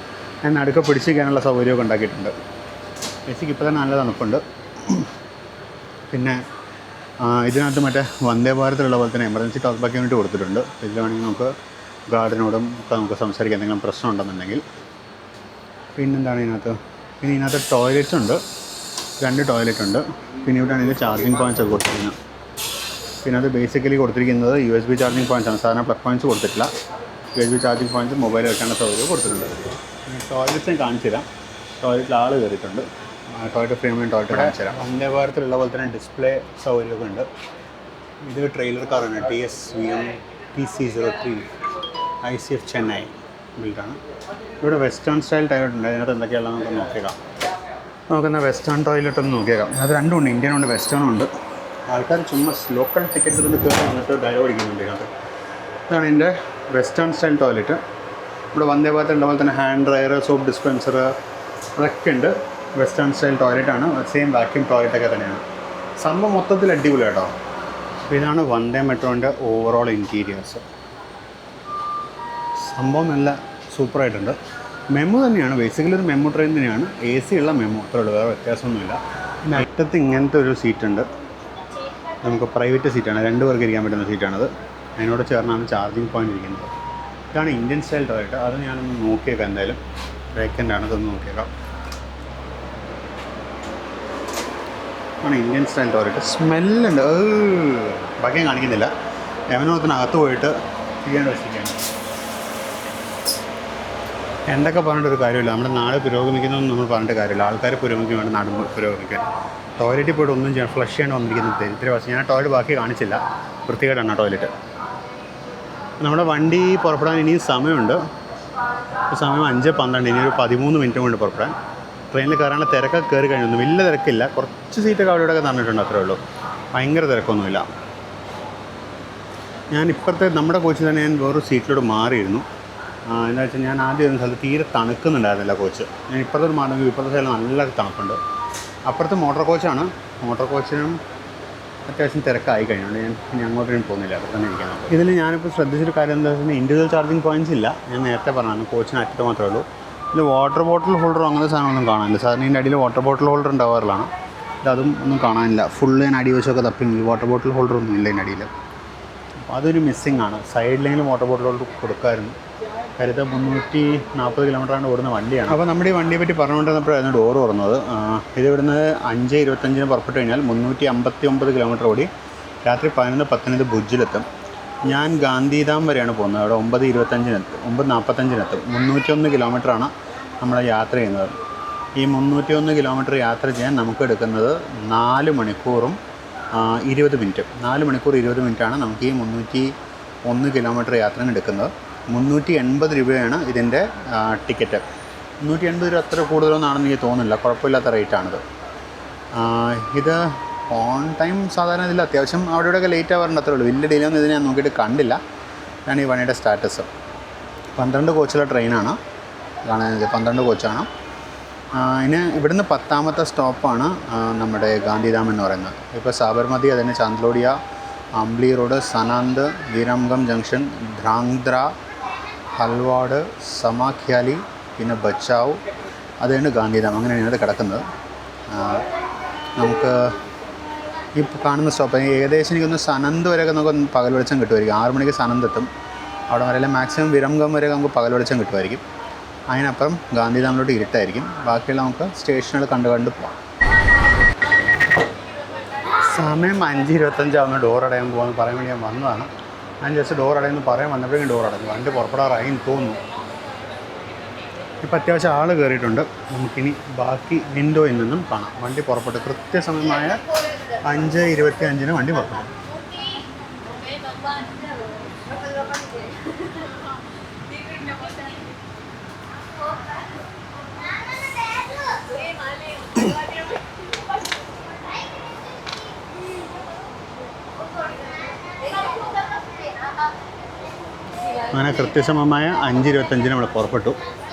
ഞാൻ നടുക്ക് പിടിച്ച് നിൽക്കാനുള്ള സൗകര്യമൊക്കെ ഉണ്ടാക്കിയിട്ടുണ്ട്. ബേസിക്ക് ഇപ്പോൾ തന്നെ നല്ല തണുപ്പുണ്ട്. പിന്നെ ഇതിനകത്ത് മറ്റേ വന്ദേ ഭാരതിലുള്ള പോലെ തന്നെ എമർജൻസി ടോക്ക് ബാക്ക് യൂണിറ്റ് കൊടുത്തിട്ടുണ്ട്. ഇതിൽ വേണമെങ്കിൽ നമുക്ക് ഗാർഡിനോടും ഒക്കെ നമുക്ക് സംസാരിക്കാം എന്തെങ്കിലും പ്രശ്നം ഉണ്ടെന്നുണ്ടെങ്കിൽ. പിന്നെന്താണ് ഇതിനകത്ത് പിന്നെ ഇതിനകത്ത് ടോയ്ലറ്റ് ഉണ്ട്, 2 ടോയ്ലറ്റ് ഉണ്ട്. പിന്നെ ഇവിടെയാണ് ഇതിൻ്റെ ചാർജിങ് പോയിൻറ്റ്സ് ഒക്കെ കൊടുത്തിരിക്കുന്നത്. പിന്നെ അത് ബേസിക്കലി കൊടുത്തിരിക്കുന്നത് USB ചാർജിങ് പോയിൻറ്റ്സ് ആണ്. സാധാരണ പ്ലഗ് പോയിൻറ്റ്സ് കൊടുത്തിട്ടില്ല. USB ചാർജിങ് പോയിൻറ്റ്സ് മൊബൈൽ വെക്കേണ്ട സൗകര്യം കൊടുത്തിട്ടുണ്ട്. പിന്നെ ടോയ്ലറ്റ്സ് ഞാൻ കാണിച്ചു തരാം. ടോയ്ലറ്റിൽ ആൾ കയറിയിട്ടുണ്ട്. ടോയ്ലറ്റ് പ്രീമിയം ടോയ്ലറ്റ് കാണിച്ചു തരാം. വന്ദേ ഭാരതിലുള്ള പോലെ തന്നെ ഡിസ്പ്ലേ സൗകര്യമൊക്കെ ഉണ്ട്. ഇത് ട്രെയിലർ കാറാണ്, TSVM PC03 ICF ചെന്നൈ ബിൽഡാണ്. ഇവിടെ വെസ്റ്റേൺ സ്റ്റൈൽ ടോയ്ലറ്റ് ഉണ്ട്. അതിനകത്ത് എന്തൊക്കെയാണെന്ന് നമുക്ക് നോക്കിയേക്കാം. നമുക്കെന്നാൽ വെസ്റ്റേൺ ടോയ്ലറ്റ് ഒന്ന് നോക്കിയേക്കാം. അത് രണ്ടും ഉണ്ട്, ഇന്ത്യൻ ഉണ്ട് വെസ്റ്റേണും ഉണ്ട്. ആൾക്കാർ ചുമ്മാ ലോക്കൽ ടിക്കറ്റ് കൊണ്ട് കയറി വന്നിട്ട് ഡയലോഗ് അടിക്കുന്നുണ്ട് ഇതിനകത്ത്. ഇതാണ് എൻ്റെ വെസ്റ്റേൺ സ്റ്റൈൽ ടോയ്ലറ്റ്. ഇവിടെ വന്ദേ ഭാരത് ഉള്ള പോലെ തന്നെ ഹാൻഡ് ഡ്രയർ, സോപ്പ് ഡിസ്പെൻസർ അതൊക്കെ ഉണ്ട്. വെസ്റ്റേൺ സ്റ്റൈൽ ടോയ്ലറ്റാണ്. സെയിം വാക്യൂം ടോയ്ലറ്റൊക്കെ തന്നെയാണ്. സംഭവം മൊത്തത്തിൽ അടിപൊളി കേട്ടോ. അപ്പോൾ ഇതാണ് വന്ദേ മെട്രോൻ്റെ ഓവറോൾ ഇൻറ്റീരിയേഴ്സ്. സംഭവം നല്ല സൂപ്പറായിട്ടുണ്ട്. മെമു തന്നെയാണ്, ബേസിക്കലി ഒരു മെമു ട്രെയിൻ തന്നെയാണ്. AC ഉള്ള മെമു, അത്രേ ഉള്ളൂ, വേറെ വ്യത്യാസമൊന്നുമില്ല. പിന്നെ അറ്റത്ത് ഇങ്ങനത്തെ ഒരു സീറ്റുണ്ട്. നമുക്ക് പ്രൈവറ്റ് സീറ്റാണ്, 2 പേർക്ക് ഇരിക്കാൻ പറ്റുന്ന സീറ്റാണത്. അതിനോട് ചേർന്നാണ് ചാർജിങ് പോയിൻ്റ് ഇരിക്കുന്നത്. ഇതാണ് ഇന്ത്യൻ സ്റ്റൈൽ ടോയ്ലറ്റ്. അത് ഞാനൊന്ന് നോക്കിയേക്കാം. എന്തായാലും വേക്കൻ്റാണ്, അതൊന്ന് നോക്കിയേക്കാം. ആണ് ഇന്ത്യൻ സ്റ്റൈൽ ടോയ്ലറ്റ്. സ്മെല്ലുണ്ട്, ബാക്കി ഞാൻ കാണിക്കുന്നില്ല. യമനോത്തിനകത്ത് പോയിട്ട് ചെയ്യാൻ വെച്ചിരിക്കുകയാണ്. എന്തൊക്കെ പറഞ്ഞിട്ടൊരു കാര്യമില്ല. നമ്മുടെ നാട് പുരോഗമിക്കുന്നതെന്ന് നമ്മൾ പറഞ്ഞിട്ട് കാര്യമില്ല. ആൾക്കാർ പുരോഗമിക്കാൻ വേണ്ടി നാട് പുരോഗമിക്കാൻ. ടോയ്ലറ്റിൽ പോയിട്ട് ഒന്നും ചെയ്യാൻ ഫ്ലഷ് ചെയ്യേണ്ടി വന്നിരിക്കുന്നത് ഇത്തിരി വശം. ഞാൻ ടോയ്ലറ്റ് ബാക്കി കാണിച്ചില്ല, വൃത്തികേടാണ് ടോയ്ലറ്റ്. നമ്മുടെ വണ്ടി പുറപ്പെടാൻ ഇനിയും സമയമുണ്ട്. സമയം 5:12. ഇനി ഒരു 13 മിനിറ്റ് കൊണ്ട് പുറപ്പെടാൻ. ട്രെയിനിൽ കയറാനുള്ള തിരക്കൊക്കെ കയറി കഴിഞ്ഞൊന്നും വലിയ തിരക്കില്ല. കുറച്ച് സീറ്റൊക്കെ അവിടെ ഇവിടെയൊക്കെ തന്നിട്ടുണ്ട്, അത്രേ ഉള്ളൂ. ഭയങ്കര തിരക്കൊന്നുമില്ല. ഞാൻ ഇപ്പോഴത്തെ നമ്മുടെ കോച്ചിൽ തന്നെ ഞാൻ വേറൊരു സീറ്റിലോട്ട് മാറിയിരുന്നു. എന്താ വെച്ചാൽ ഞാൻ ആദ്യം ഇരുന്ന സ്ഥലത്ത് തീരെ തണുക്കുന്നുണ്ടായിരുന്നില്ല കോച്ച്. ഞാൻ ഇപ്പോഴത്തെ ഒരു മാറുമെങ്കിൽ ഇപ്പോഴത്തെ സ്ഥലം നല്ല തണുപ്പുണ്ട്. അപ്പുറത്ത് മോട്ടോർ കോച്ചാണ്. മോട്ടോർ കോച്ചിനും അത്യാവശ്യം തിരക്കായി കഴിഞ്ഞുകൊണ്ട് ഞാൻ അങ്ങോട്ടും പോകുന്നില്ല, അപ്പോൾ തന്നെ ഇരിക്കാൻ. ഇതിൽ ഞാനിപ്പോൾ ശ്രദ്ധിച്ചൊരു കാര്യം എന്താ വെച്ചാൽ ഇൻഡിവിജ്വൽ ചാർജിങ് പോയിൻറ്റ്സ് ഇല്ല. ഞാൻ നേരത്തെ പറഞ്ഞാണ് കോച്ചിന് അറ്റത്ത് മാത്രമേ ഉള്ളൂ. ഇതിൽ വാട്ടർ ബോട്ടിൽ ഹോൾഡറോ അങ്ങനത്തെ സാധനമൊന്നും കാണാനില്ല. സാധാരണ ഇതിൻ്റെ അടിയിൽ വാട്ടർ ബോട്ടിൽ ഹോൾഡർ ഉണ്ടാവാറുള്ളതാണ്. അതും ഒന്നും കാണാനില്ല. ഫുള്ള് ഞാൻ അടി വെച്ചൊക്കെ തപ്പി, വാട്ടർ ബോട്ടിൽ ഹോൾഡർ ഒന്നും ഇല്ല ഇതിൻ്റെ അടിയിൽ. അപ്പോൾ അതൊരു മിസ്സിങ് ആണ്. സൈഡിലെങ്കിലും വാട്ടർ ബോട്ടിൽ ഹോൾഡർ കൊടുക്കാമായിരുന്നു. കരുത 340 കിലോമീറ്ററാണ് ഓടുന്ന വണ്ടിയാണ്. അപ്പോൾ നമ്മുടെ ഈ വണ്ടിയെ പറ്റി പറഞ്ഞുകൊണ്ടിരുന്നപ്പോഴായിരുന്നു ഡോർ തുറന്നത്. ഇത് ഇവിടുന്ന് 5:25 പുറപ്പെട്ട് കഴിഞ്ഞാൽ 359 കിലോമീറ്റർ ഓടി രാത്രി 11:10 ഇത് ഭുജിലെത്തും. ഞാൻ ഗാന്ധിധാം വരെയാണ് പോകുന്നത്. അവിടെ 9:45 301 കിലോമീറ്ററാണ് നമ്മൾ യാത്ര ചെയ്യുന്നത്. ഈ 301 കിലോമീറ്റർ യാത്ര ചെയ്യാൻ നമുക്ക് എടുക്കുന്നത് 4 മണിക്കൂറും 20 മിനിറ്റും. 4 മണിക്കൂർ 20 മിനിറ്റാണ് നമുക്ക് ഈ 301 കിലോമീറ്റർ യാത്രന് എടുക്കുന്നത്. 380 രൂപയാണ് ഇതിൻ്റെ ടിക്കറ്റ്. 380 രൂപ അത്ര കൂടുതലൊന്നാണെന്ന് എനിക്ക് തോന്നുന്നില്ല. കുഴപ്പമില്ലാത്ത റേറ്റാണിത്. ഇത് ഓൺ ടൈം സാധാരണ ഇതിൽ അത്യാവശ്യം അവിടെ ഇവിടെയൊക്കെ ലേറ്റ് ആവാറുണ്ട്, അത്രേ ഉള്ളൂ. വലിയ ഡിലേ ഒന്നും ഇതിന് ഞാൻ നോക്കിയിട്ട് കണ്ടില്ല. ഞാൻ ഈ വണ്ടിയുടെ സ്റ്റാറ്റസ് 12 കോച്ചുള്ള ട്രെയിനാണ്. കാണാൻ 12 കോച്ചാണ്. ഇനി ഇവിടുന്ന് 10ാമത്തെ സ്റ്റോപ്പാണ് നമ്മുടെ ഗാന്ധിധാം എന്ന് പറയുന്നത്. ഇപ്പോൾ സാബർമതി, അതിന് ചാന്ദലോഡിയ, അംബ്ലി റോഡ്, സനാന്ത്, വീരാംഗം ജംഗ്ഷൻ, ധ്രാങ്ദ്ര, ഹൽവാഡ്, സമാഖ്യാലി, പിന്നെ ബച്ചാവ്, അതുകൊണ്ട് ഗാന്ധിധാം. അങ്ങനെയാണ് ഇത് കിടക്കുന്നത്. നമുക്ക് ഈ കാണുന്ന സ്റ്റോപ്പ് ഏകദേശം എനിക്കൊന്ന് സനന്ത് വരെയൊക്കെ നമുക്ക് പകൽ വെളിച്ചം കിട്ടുമായിരിക്കും. 6 മണിക്ക് സനന്ത് എത്തും. അവിടെ വരെ മാക്സിമം വിരംഗം വരെ നമുക്ക് പകൽ വെളിച്ചം കിട്ടുമായിരിക്കും. അതിനപ്പുറം ഗാന്ധിധാമിലോട്ട് ഇരുട്ടായിരിക്കും. ബാക്കിയുള്ള നമുക്ക് സ്റ്റേഷനുകൾ കണ്ട് പോകാം. സമയം 5:25 ആവുന്ന ഡോർ അടയാൻ പോകാമെന്ന് പറയാൻ വേണ്ടി ഞാൻ വന്നതാണ്. ഞാൻ ജസ്റ്റ് ഡോർ അടയെന്ന് പറയാൻ വന്നപ്പോഴേക്കും ഡോർ അടഞ്ഞു. വണ്ടി പുറപ്പെടാറായി തോന്നുന്നു. ഇപ്പോൾ അത്യാവശ്യം ആൾ കയറിയിട്ടുണ്ട്. നമുക്കിനി ബാക്കി വിൻഡോയിൽ നിന്നും കാണാം. വണ്ടി പുറപ്പെട്ടു. കൃത്യസമയമായ 5:25 വണ്ടി പുറപ്പെട്ടു. അങ്ങനെ കൃത്യസമയമായ 5:25 നമ്മൾ പുറപ്പെട്ടു.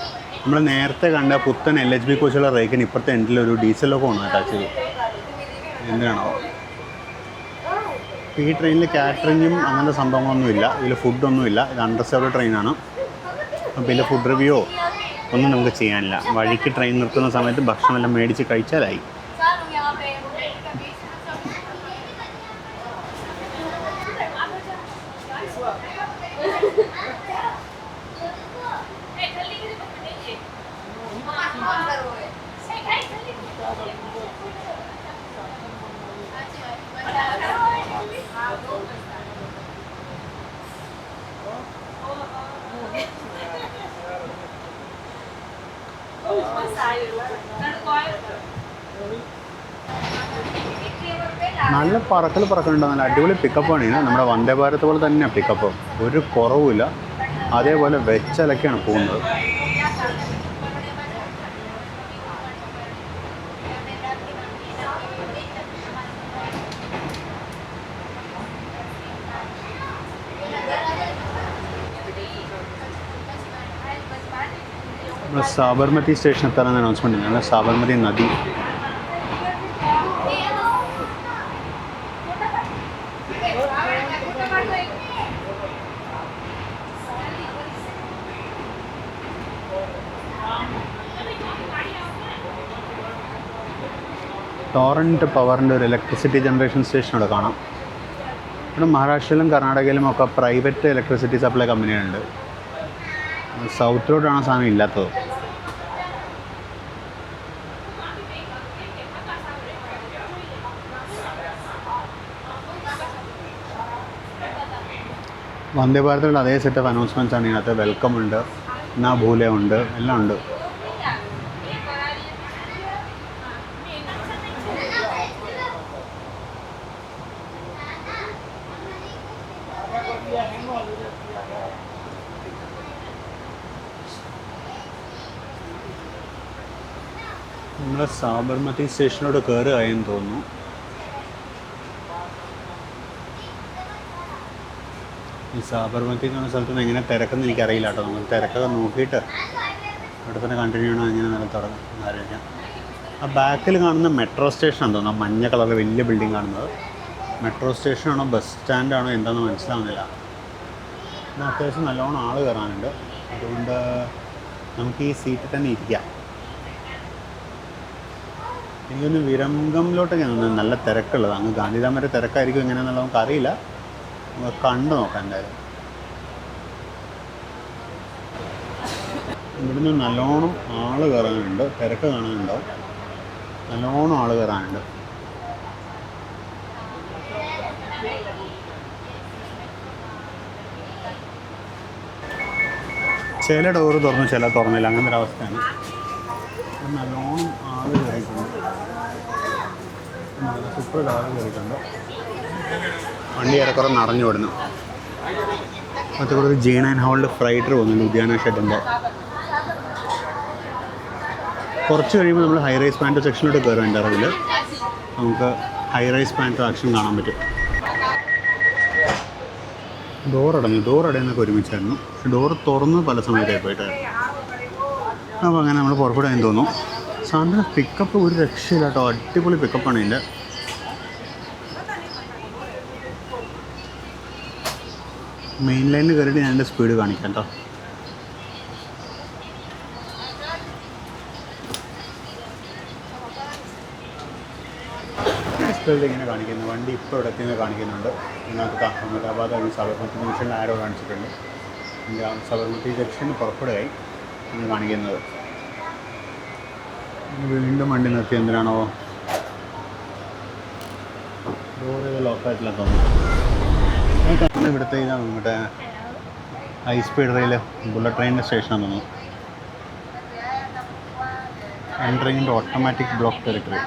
നമ്മൾ നേരത്തെ കണ്ട പുത്തൻ LHB കോച്ചുള്ള റേക്കിന് ഇപ്പോഴത്തെ എൻഡിലൊരു ഡീസൽ ലോക്കോ ആണ് അറ്റാച്ച് ചെയ്തു. എന്തിനാണോ? ഈ ട്രെയിനിൽ കാറ്ററിങ്ങും അങ്ങനത്തെ സംഭവങ്ങളൊന്നുമില്ല. ഇതിൽ ഫുഡൊന്നുമില്ല. ഇത് അണ്ടർസേർവ്ഡ് ട്രെയിനാണ്. അപ്പോൾ ഇതിൽ ഫുഡ് റിവ്യൂ ഒന്നും നമുക്ക് ചെയ്യാനില്ല. വഴിക്ക് ട്രെയിൻ നിർത്തുന്ന സമയത്ത് ഭക്ഷണമെല്ലാം മേടിച്ച് കഴിച്ചാലായി. നല്ല പറക്കുന്നുണ്ട്. നല്ല അടിപൊളി പിക്കപ്പാണ്. നമ്മുടെ വന്ദേ ഭാരത് പോലെ തന്നെ പിക്കപ്പ്, ഒരു കുറവുമില്ല. അതേപോലെ വെച്ചലക്കാണ് പോകുന്നത്. നമ്മൾ സാബർമതി സ്റ്റേഷൻ എത്താനാണ് അനൗൺസ്മെൻറ്റ് ചെയ്യുന്നത്. സാബർമതി നദി. ടോറൻറ്റ് പവറിൻ്റെ ഒരു ഇലക്ട്രിസിറ്റി ജനറേഷൻ സ്റ്റേഷൻ ഇവിടെ കാണാം. ഇവിടെ മഹാരാഷ്ട്രയിലും കർണാടകയിലും ഒക്കെ പ്രൈവറ്റ് ഇലക്ട്രിസിറ്റി സപ്ലൈ കമ്പനികളുണ്ട്. സൗത്തിലോട്ടാണ് സാധനം ഇല്ലാത്തത്. വന്ദേ ഭാരതിലുള്ള അതേ സെറ്റ് ഓഫ് അനൗൺസ്മെൻറ്റ്സ് ആണ് ഇതിനകത്ത്. വെൽക്കം ഉണ്ട്, നാ ഭൂലെ ഉണ്ട്, എല്ലാം ഉണ്ട്. നമ്മൾ സാബർമതി സ്റ്റേഷനോട് കയറുകയെന്ന് തോന്നുന്നു. ഈ സാബർമതി എന്ന് പറഞ്ഞ സ്ഥലത്ത് നിന്ന് എങ്ങനെ തിരക്കെന്ന് എനിക്കറിയില്ല കേട്ടോ. നമുക്ക് തിരക്കൊക്കെ നോക്കിയിട്ട് ഇവിടെ തന്നെ കണ്ടിന്യൂ ചെയ്യണം. എങ്ങനെ നല്ല തുടങ്ങും ആലോചിക്കാം. ആ ബാക്കിൽ കാണുന്ന മെട്രോ സ്റ്റേഷനാണെന്ന് തോന്നുന്നു. ആ മഞ്ഞ കളറിൽ വലിയ ബിൽഡിംഗ് കാണുന്നത് മെട്രോ സ്റ്റേഷനാണോ ബസ് സ്റ്റാൻഡാണോ എന്താണെന്ന് മനസ്സിലാവുന്നില്ല. എന്നാൽ അത്യാവശ്യം നല്ലോണം ആൾ കയറാനുണ്ട്. അതുകൊണ്ട് നമുക്ക് ഈ സീറ്റിൽ തന്നെ ഇരിക്കാം. എനിക്കൊന്ന് വിരംഗമിലോട്ടൊക്കെയാണ് നല്ല തിരക്കുള്ളത്. അങ്ങ് ഗാന്ധിധാം വരെ തിരക്കായിരിക്കും എങ്ങനെയാണെന്നുള്ളത് നമുക്ക് അറിയില്ല. നമുക്ക് കണ്ടു നോക്കാം എന്തായാലും. ഇവിടുന്ന് നല്ലോണം ആൾ കയറാനുണ്ട്. തിരക്ക് കാണാനുണ്ടാവും. നല്ലോണം ആൾ കയറാനുണ്ട്. ചില ഡോറ് തുറന്നു, ചില തുറന്നില്ല. അങ്ങനത്തെ ഒരു അവസ്ഥയാണ്. നല്ലോണം ആൾ കയറിയിട്ടുണ്ട്. നല്ല സൂപ്പർ ആൾ കയറിയിട്ടുണ്ട്. വണ്ടി ഏറെക്കുറെ നിറഞ്ഞു വിടുന്നു. അതുകൂടെ ഒരു J9 ഹോളിൽ ഫ്രൈറ്റർ പോകുന്നുണ്ട്, ഉദ്യാന ഷെഡിൻ്റെ. കുറച്ച് കഴിയുമ്പോൾ നമ്മൾ ഹൈ റൈസ് പാൻറ്റോ സെക്ഷനിലോട്ട് കയറും. എൻ്റെ അറിവിൽ നമുക്ക് ഹൈ റൈസ് പാൻറ്റോ ആക്ഷൻ കാണാൻ പറ്റും. ഡോറടയുന്നൊക്കെ ഒരുമിച്ചായിരുന്നു. പക്ഷെ ഡോറ് തുറന്ന് പല സമയത്തായി പോയിട്ടായിരുന്നു. അപ്പോൾ അങ്ങനെ നമ്മൾ പുറപ്പെടുകയെന്ന് തോന്നുന്നു. സാറിൻ്റെ പിക്കപ്പ് ഒരു രക്ഷയില്ല കേട്ടോ. അടിപൊളി പിക്കപ്പാണ് ഇതിൻ്റെ. മെയിൻ ലൈനിൽ കയറിയിട്ട് ഞാൻ എൻ്റെ സ്പീഡ് കാണിക്കാം കേട്ടോ. ഡിസ്പ്ലേയിൽ ഇങ്ങനെ കാണിക്കുന്നു. വണ്ടി ഇപ്പോൾ ഇവിടെ എത്തിയെന്ന് കാണിക്കുന്നുണ്ട്. ഇതിനകത്ത് അഹമ്മദാബാദ് അല്ലെങ്കിൽ സബർമതി ജംഗ്ഷനിൽ ആരോ കാണിച്ചിട്ടുണ്ട്. സബർമതി ജംഗ്ഷന് പുറപ്പെടുകയായി എന്ന് കാണിക്കുന്നത്. വീണ്ടും വണ്ടി നിർത്തി. എന്തിനാണോ ഡോറ് ലോക്കായിട്ടില്ല തോന്നുന്നു. ഇവിടുത്തെ ഇതാണ് നമ്മുടെ ഹൈ സ്പീഡ് റെയിൽ ബുള്ളറ്റ് ട്രെയിനിൻ്റെ സ്റ്റേഷനാണെന്ന് തോന്നുന്നു. Entering in automatic block territory.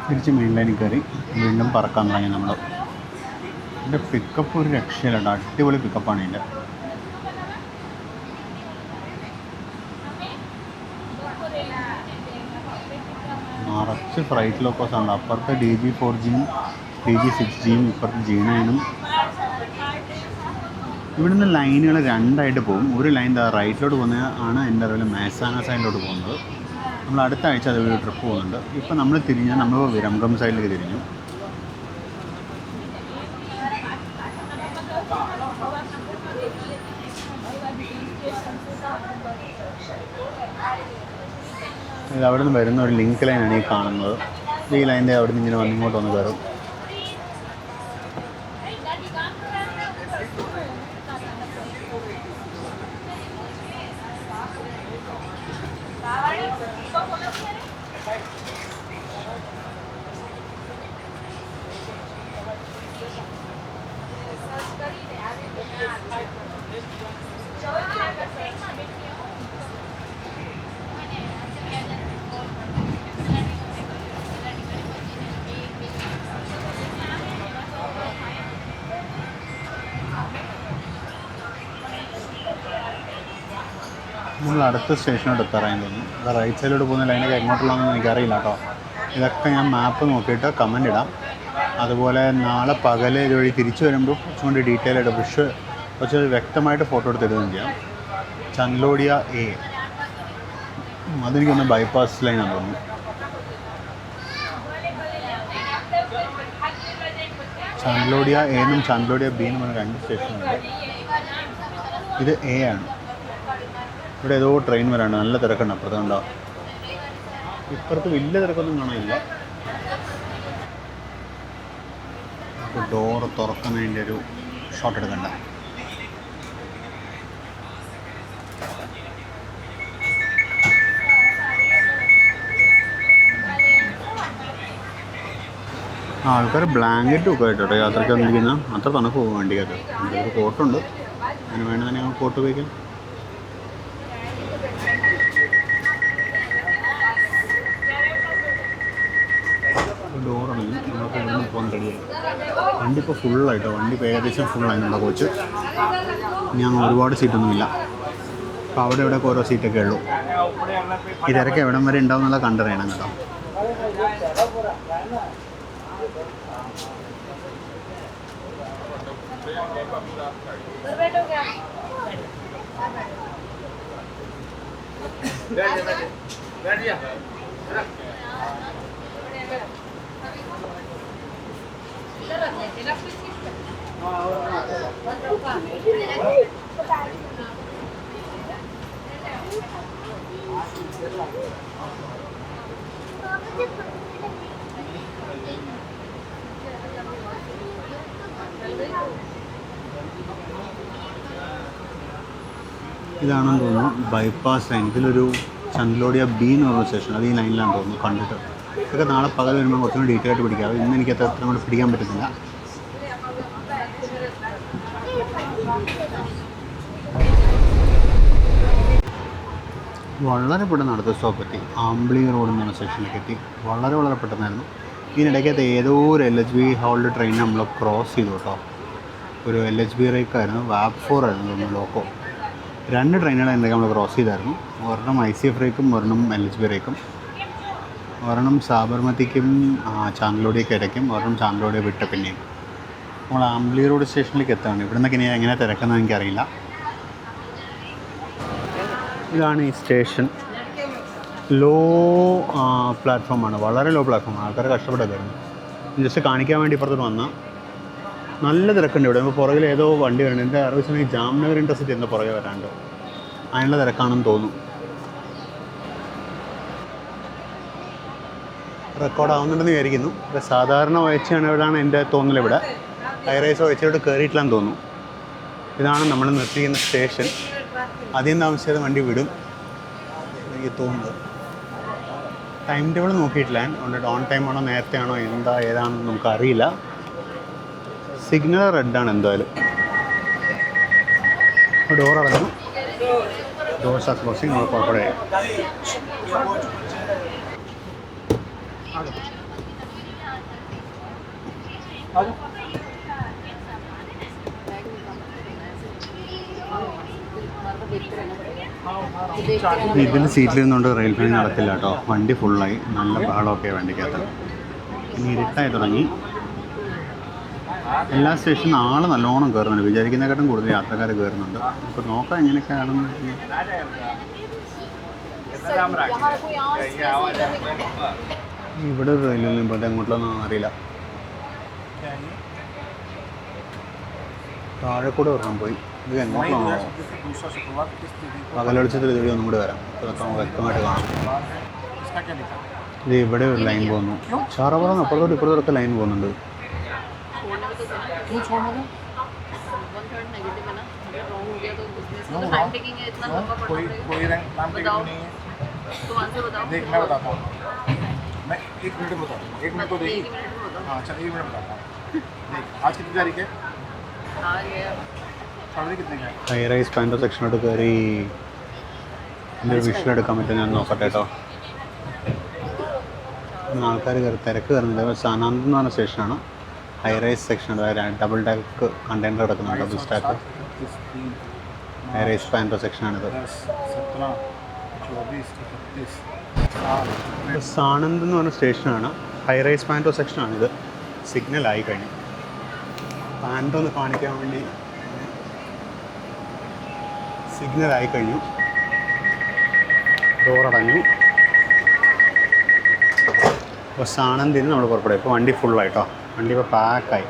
തിരിച്ച് മെയിൻ ലൈനിൽ കയറി വീണ്ടും പറക്കാൻ തുടങ്ങി നമ്മൾ. ഇതിൻ്റെ പിക്കപ്പ് ഒരു രക്ഷയിലുണ്ട്. അടിപൊളി പിക്കപ്പാണ് ഇതിൻ്റെ. നിറച്ച് ഫ്ലൈറ്റ് ലോക്കോസ് ഉണ്ട്. അപ്പുറത്തെ DG4G PG6Gയും ഇപ്പുറത്ത് G9ഉം. ഇവിടുന്ന് ലൈനുകൾ രണ്ടായിട്ട് പോകും. ഒരു ലൈൻ റൈറ്റിലോട്ട് പോകുന്നത് ആണ് എൻ്റെ അറിവിൽ മേസാന സൈഡിലോട്ട് പോകുന്നത്. നമ്മൾ അടുത്ത ആഴ്ച അതുവഴി ട്രിപ്പ് പോകുന്നുണ്ട്. ഇപ്പം നമ്മൾ തിരിഞ്ഞാൽ നമ്മൾ വിരംഗം സൈഡിലേക്ക് തിരിഞ്ഞു. ഇത് അവിടെ നിന്ന് വരുന്ന ഒരു ലിങ്ക് ലൈനാണ് ഈ കാണുന്നത്. ഈ ലൈനിൻ്റെ അവിടെ നിന്ന് ഇങ്ങനെ ഇങ്ങോട്ട് വന്ന് കയറും. നമ്മൾ അടുത്ത സ്റ്റേഷനോട് എത്താറായി തോന്നുന്നു. അത് റൈറ്റ് സൈഡിലോട്ട് പോകുന്ന ലൈനൊക്കെ എങ്ങോട്ടുള്ളതെന്ന് എനിക്കറിയില്ല കേട്ടോ. ഇതൊക്കെ ഞാൻ മാപ്പ് നോക്കിയിട്ട് കമൻ്റ് ഇടാം. അതുപോലെ നാളെ പകൽ ഇതുവഴി തിരിച്ചു വരുമ്പോൾ കുറച്ചുകൊണ്ട് ഡീറ്റെയിൽ ആയിട്ട് കുറച്ച് വ്യക്തമായിട്ട് ഫോട്ടോ എടുത്തിടുകയും ചെയ്യാം. ചന്ദ്ലോഡിയ A അതെനിക്കൊന്ന് ബൈപ്പാസ് ലൈനാണ് തോന്നുന്നു. ചന്ദ്ലോഡിയ A എന്നും ചന്ദ്ലോഡിയ B എന്നും പറഞ്ഞ 2 സ്റ്റേഷനുണ്ട്. ഇത് A ആണ്. ഇവിടെ ഏതോ ട്രെയിൻ വരാണ്ട് നല്ല തിരക്കുണ്ട്. അപ്പുറത്ത് കണ്ടോ? ഇപ്പുറത്ത് വലിയ തിരക്കൊന്നും കാണാനില്ല. ഡോറ് തുറക്കുന്നതിൻ്റെ ഒരു ഷോട്ട് എടുക്കണ്ട. ആൾക്കാർ ബ്ലാങ്കറ്റും ഒക്കെ ആയിട്ടോ യാത്രയ്ക്ക് വന്നിരിക്കുന്ന. അത്ര തണുപ്പ് പോകും വണ്ടിക്കകത്ത്. എൻ്റെ ഒരു കോട്ടുണ്ട്, അതിന് വേണ്ടി തന്നെ ഞങ്ങൾ കോട്ട് ഉപയോഗിക്കാം. ഡോറാണെങ്കിൽ നമ്മൾക്ക് ഇവിടുന്ന് പോകാൻ റെഡിയായി. വണ്ടി ഇപ്പോൾ ഫുള്ളായിട്ടോ. വണ്ടി ഇപ്പോൾ ഏകദേശം ഫുള്ളായിരുന്നു കോച്ച്. ഞങ്ങൾ ഒരുപാട് സീറ്റൊന്നുമില്ല. അപ്പോൾ അവിടെ ഇവിടെയൊക്കെ ഓരോ സീറ്റൊക്കെ ഉള്ളൂ. ഈ തിരക്ക് എവിടം വരെ ഉണ്ടാവും എന്നുള്ള കണ്ടറിയണം കേട്ടോ. ഇതാണെന്ന് തോന്നുന്നു ബൈപ്പാസ് ലൈൻ. ഇതിലൊരു ചന്ദ്ലോഡിയ B എന്ന് പറഞ്ഞ സ്റ്റേഷൻ, അത് ഈ ലൈനിലാണ് തോന്നുന്നു കണ്ടിട്ട്. ഇതൊക്കെ നാളെ പകൽ വരുമ്പോൾ കുറച്ചുകൂടി ഡീറ്റെയിൽ ആയിട്ട് പിടിക്കാം. ഇന്ന് എനിക്ക് അത്ര കൂടെ പിടിക്കാൻ പറ്റുന്നില്ല. വളരെ പെട്ടെന്ന് അടുത്ത സ്റ്റോപ്പ് എത്തി. ആംബ്ലി റോഡ് എന്ന് പറഞ്ഞ സ്റ്റേഷനിലേക്ക് എത്തി. വളരെ പെട്ടെന്നായിരുന്നു. ഇതിനിടയ്ക്കകത്ത് ഏതോ ഒരു LHB ഹോൾഡ് ട്രെയിൻ നമ്മൾ ക്രോസ് ചെയ്തു കേട്ടോ. ഒരു LHB റേക്കായിരുന്നു, വാപ്പ് 4 ആയിരുന്നു തോന്നുന്നു, ലോക്കോ. 2 ട്രെയിനുകൾ എന്തൊക്കെ നമ്മൾ ക്രോസ് ചെയ്തായിരുന്നു. ഒരെണ്ണം ICF റേക്കും ഒരെണ്ണം LHB റേക്കും. ഒരെണ്ണം സാബർമതിക്കും ചാന്ദ്ലോഡിയൊക്കെ ഇടയ്ക്കും, ഒരെണ്ണം ചാന്ദ്ലോഡിയെ വിട്ട പിന്നെയും. നമ്മൾ ആംബ്ലി റോഡ് സ്റ്റേഷനിലേക്ക് എത്താണ്. ഇവിടെ നിന്നൊക്കെ ഇനി എങ്ങനെ തിരക്കുന്നത് എനിക്കറിയില്ല. ഇതാണ് ഈ സ്റ്റേഷൻ. ലോ പ്ലാറ്റ്ഫോമാണ്, വളരെ ലോ പ്ലാറ്റ്ഫോമാണ്. ആൾക്കാർ കഷ്ടപ്പെട്ടതായിരുന്നു. ജസ്റ്റ് കാണിക്കാൻ വേണ്ടി ഇപ്പുറത്തോട്ട് വന്നാൽ നല്ല തിരക്കുണ്ട് ഇവിടെ. ഇപ്പോൾ പുറകിൽ ഏതോ വണ്ടി വരുന്നുണ്ട്. എൻ്റെ അറിവ് സമയം ജാംനഗർ ഇൻ്റർസിറ്റി എന്താ പുറകെ വരാണ്ട്, അതിനുള്ള തിരക്കാണെന്ന് തോന്നുന്നു. റെക്കോർഡാവുന്നുണ്ടെന്ന് വിചാരിക്കുന്നു. സാധാരണ ഒയച്ചാണ് ഇവിടെയാണ് എൻ്റെ തോന്നൽ. ഇവിടെ ഹൈറൈസ് ഒയച്ചോട്ട് കയറിയിട്ടില്ലെന്ന് തോന്നുന്നു. ഇതാണ് നമ്മൾ നിർത്തിയിരിക്കുന്ന സ്റ്റേഷൻ. ആദ്യം താമസിച്ചത് വണ്ടി വിടും എനിക്ക് തോന്നുന്നത്. ടൈം ടേബിൾ നോക്കിയിട്ടില്ല. അതുകൊണ്ട് ഓൺ ടൈം ആണോ നേരത്തെ ആണോ ഏതാണെന്ന് നമുക്കറിയില്ല. സിഗ്നൽ റെഡാണ് എന്തായാലും. ഡോർ അടഞ്ഞു. Doors R closing. നമ്മൾ പുറപ്പെടുക. ഇതിൽ സീറ്റിലിരുന്നുകൊണ്ട് റെയിൽവേ നടക്കില്ല കേട്ടോ. വണ്ടി ഫുള്ളായി. നല്ല ബഹളമൊക്കെ വണ്ടിക്കകത്ത്. ഇനി ഇരുട്ടായി തുടങ്ങി. എല്ലാ സ്റ്റേഷനും ആൾ നല്ലോണം കയറുന്നുണ്ട്, വിചാരിക്കുന്നതിനെക്കാട്ടും കൂടുതൽ യാത്രക്കാർ കയറുന്നുണ്ട്. അപ്പോൾ നോക്കാം എങ്ങനെയൊക്കെയാണെന്ന്. ഇവിടെ റെയിലൊന്നും ഇപ്പോൾ എങ്ങോട്ടൊന്നും അറിയില്ല. താഴെ കൂടെ ഒരെണ്ണം പോയി. ഇത് എങ്ങോട്ടാണോ പകലൊളിച്ചത്തിൽ ഇതുവഴി ഒന്നും കൂടെ വരാം, നമുക്ക് വ്യക്തമായിട്ട് കാണാം. ഇത് ഇവിടെ ഒരു ലൈൻ പോകുന്നു. ചാറപ്പുറം അപ്പുറത്തോട്ട് ഇപ്പുറത്തോടൊക്കെ ലൈൻ പോകുന്നുണ്ട്. ഹൈ റൈസ് പാൻറ്റോ സെക്ഷനോട്ട് കയറി എൻ്റെ വിഷ്വൽ എടുക്കാൻ പറ്റും, ഞാൻ നോക്കട്ടെ കേട്ടോ. ആൾക്കാർ കയറി തിരക്ക് കയറുന്നില്ല. സാനാന്ത് എന്ന് പറഞ്ഞ സ്റ്റേഷനാണ്. ഹൈ റൈസ് സെക്ഷൻ, അതായത് ഡബിൾ ഡാക്ക് കണ്ടെയ്നർ കിടക്കുന്നുണ്ട്, double stack. High rise panto സെക്ഷനാണിത്. സാനന്ദ് എന്ന് പറഞ്ഞ സ്റ്റേഷനാണ്. ഹൈ റൈസ് പാൻറ്റോ സെക്ഷനാണിത്. സിഗ്നൽ ആയി കഴിഞ്ഞു. പാൻറ്റോ ഒന്ന് കാണിക്കാൻ വേണ്ടി സിഗ്നൽ ആയി കഴിഞ്ഞു. ഡോറടഞ്ഞു. അപ്പോൾ സാനന്ദിൽ നിന്ന് നമ്മൾ പുറപ്പെടും. ഇപ്പോൾ വണ്ടി ഫുള്ളായിട്ടോ, വണ്ടി ഇപ്പോൾ പാക്കായി.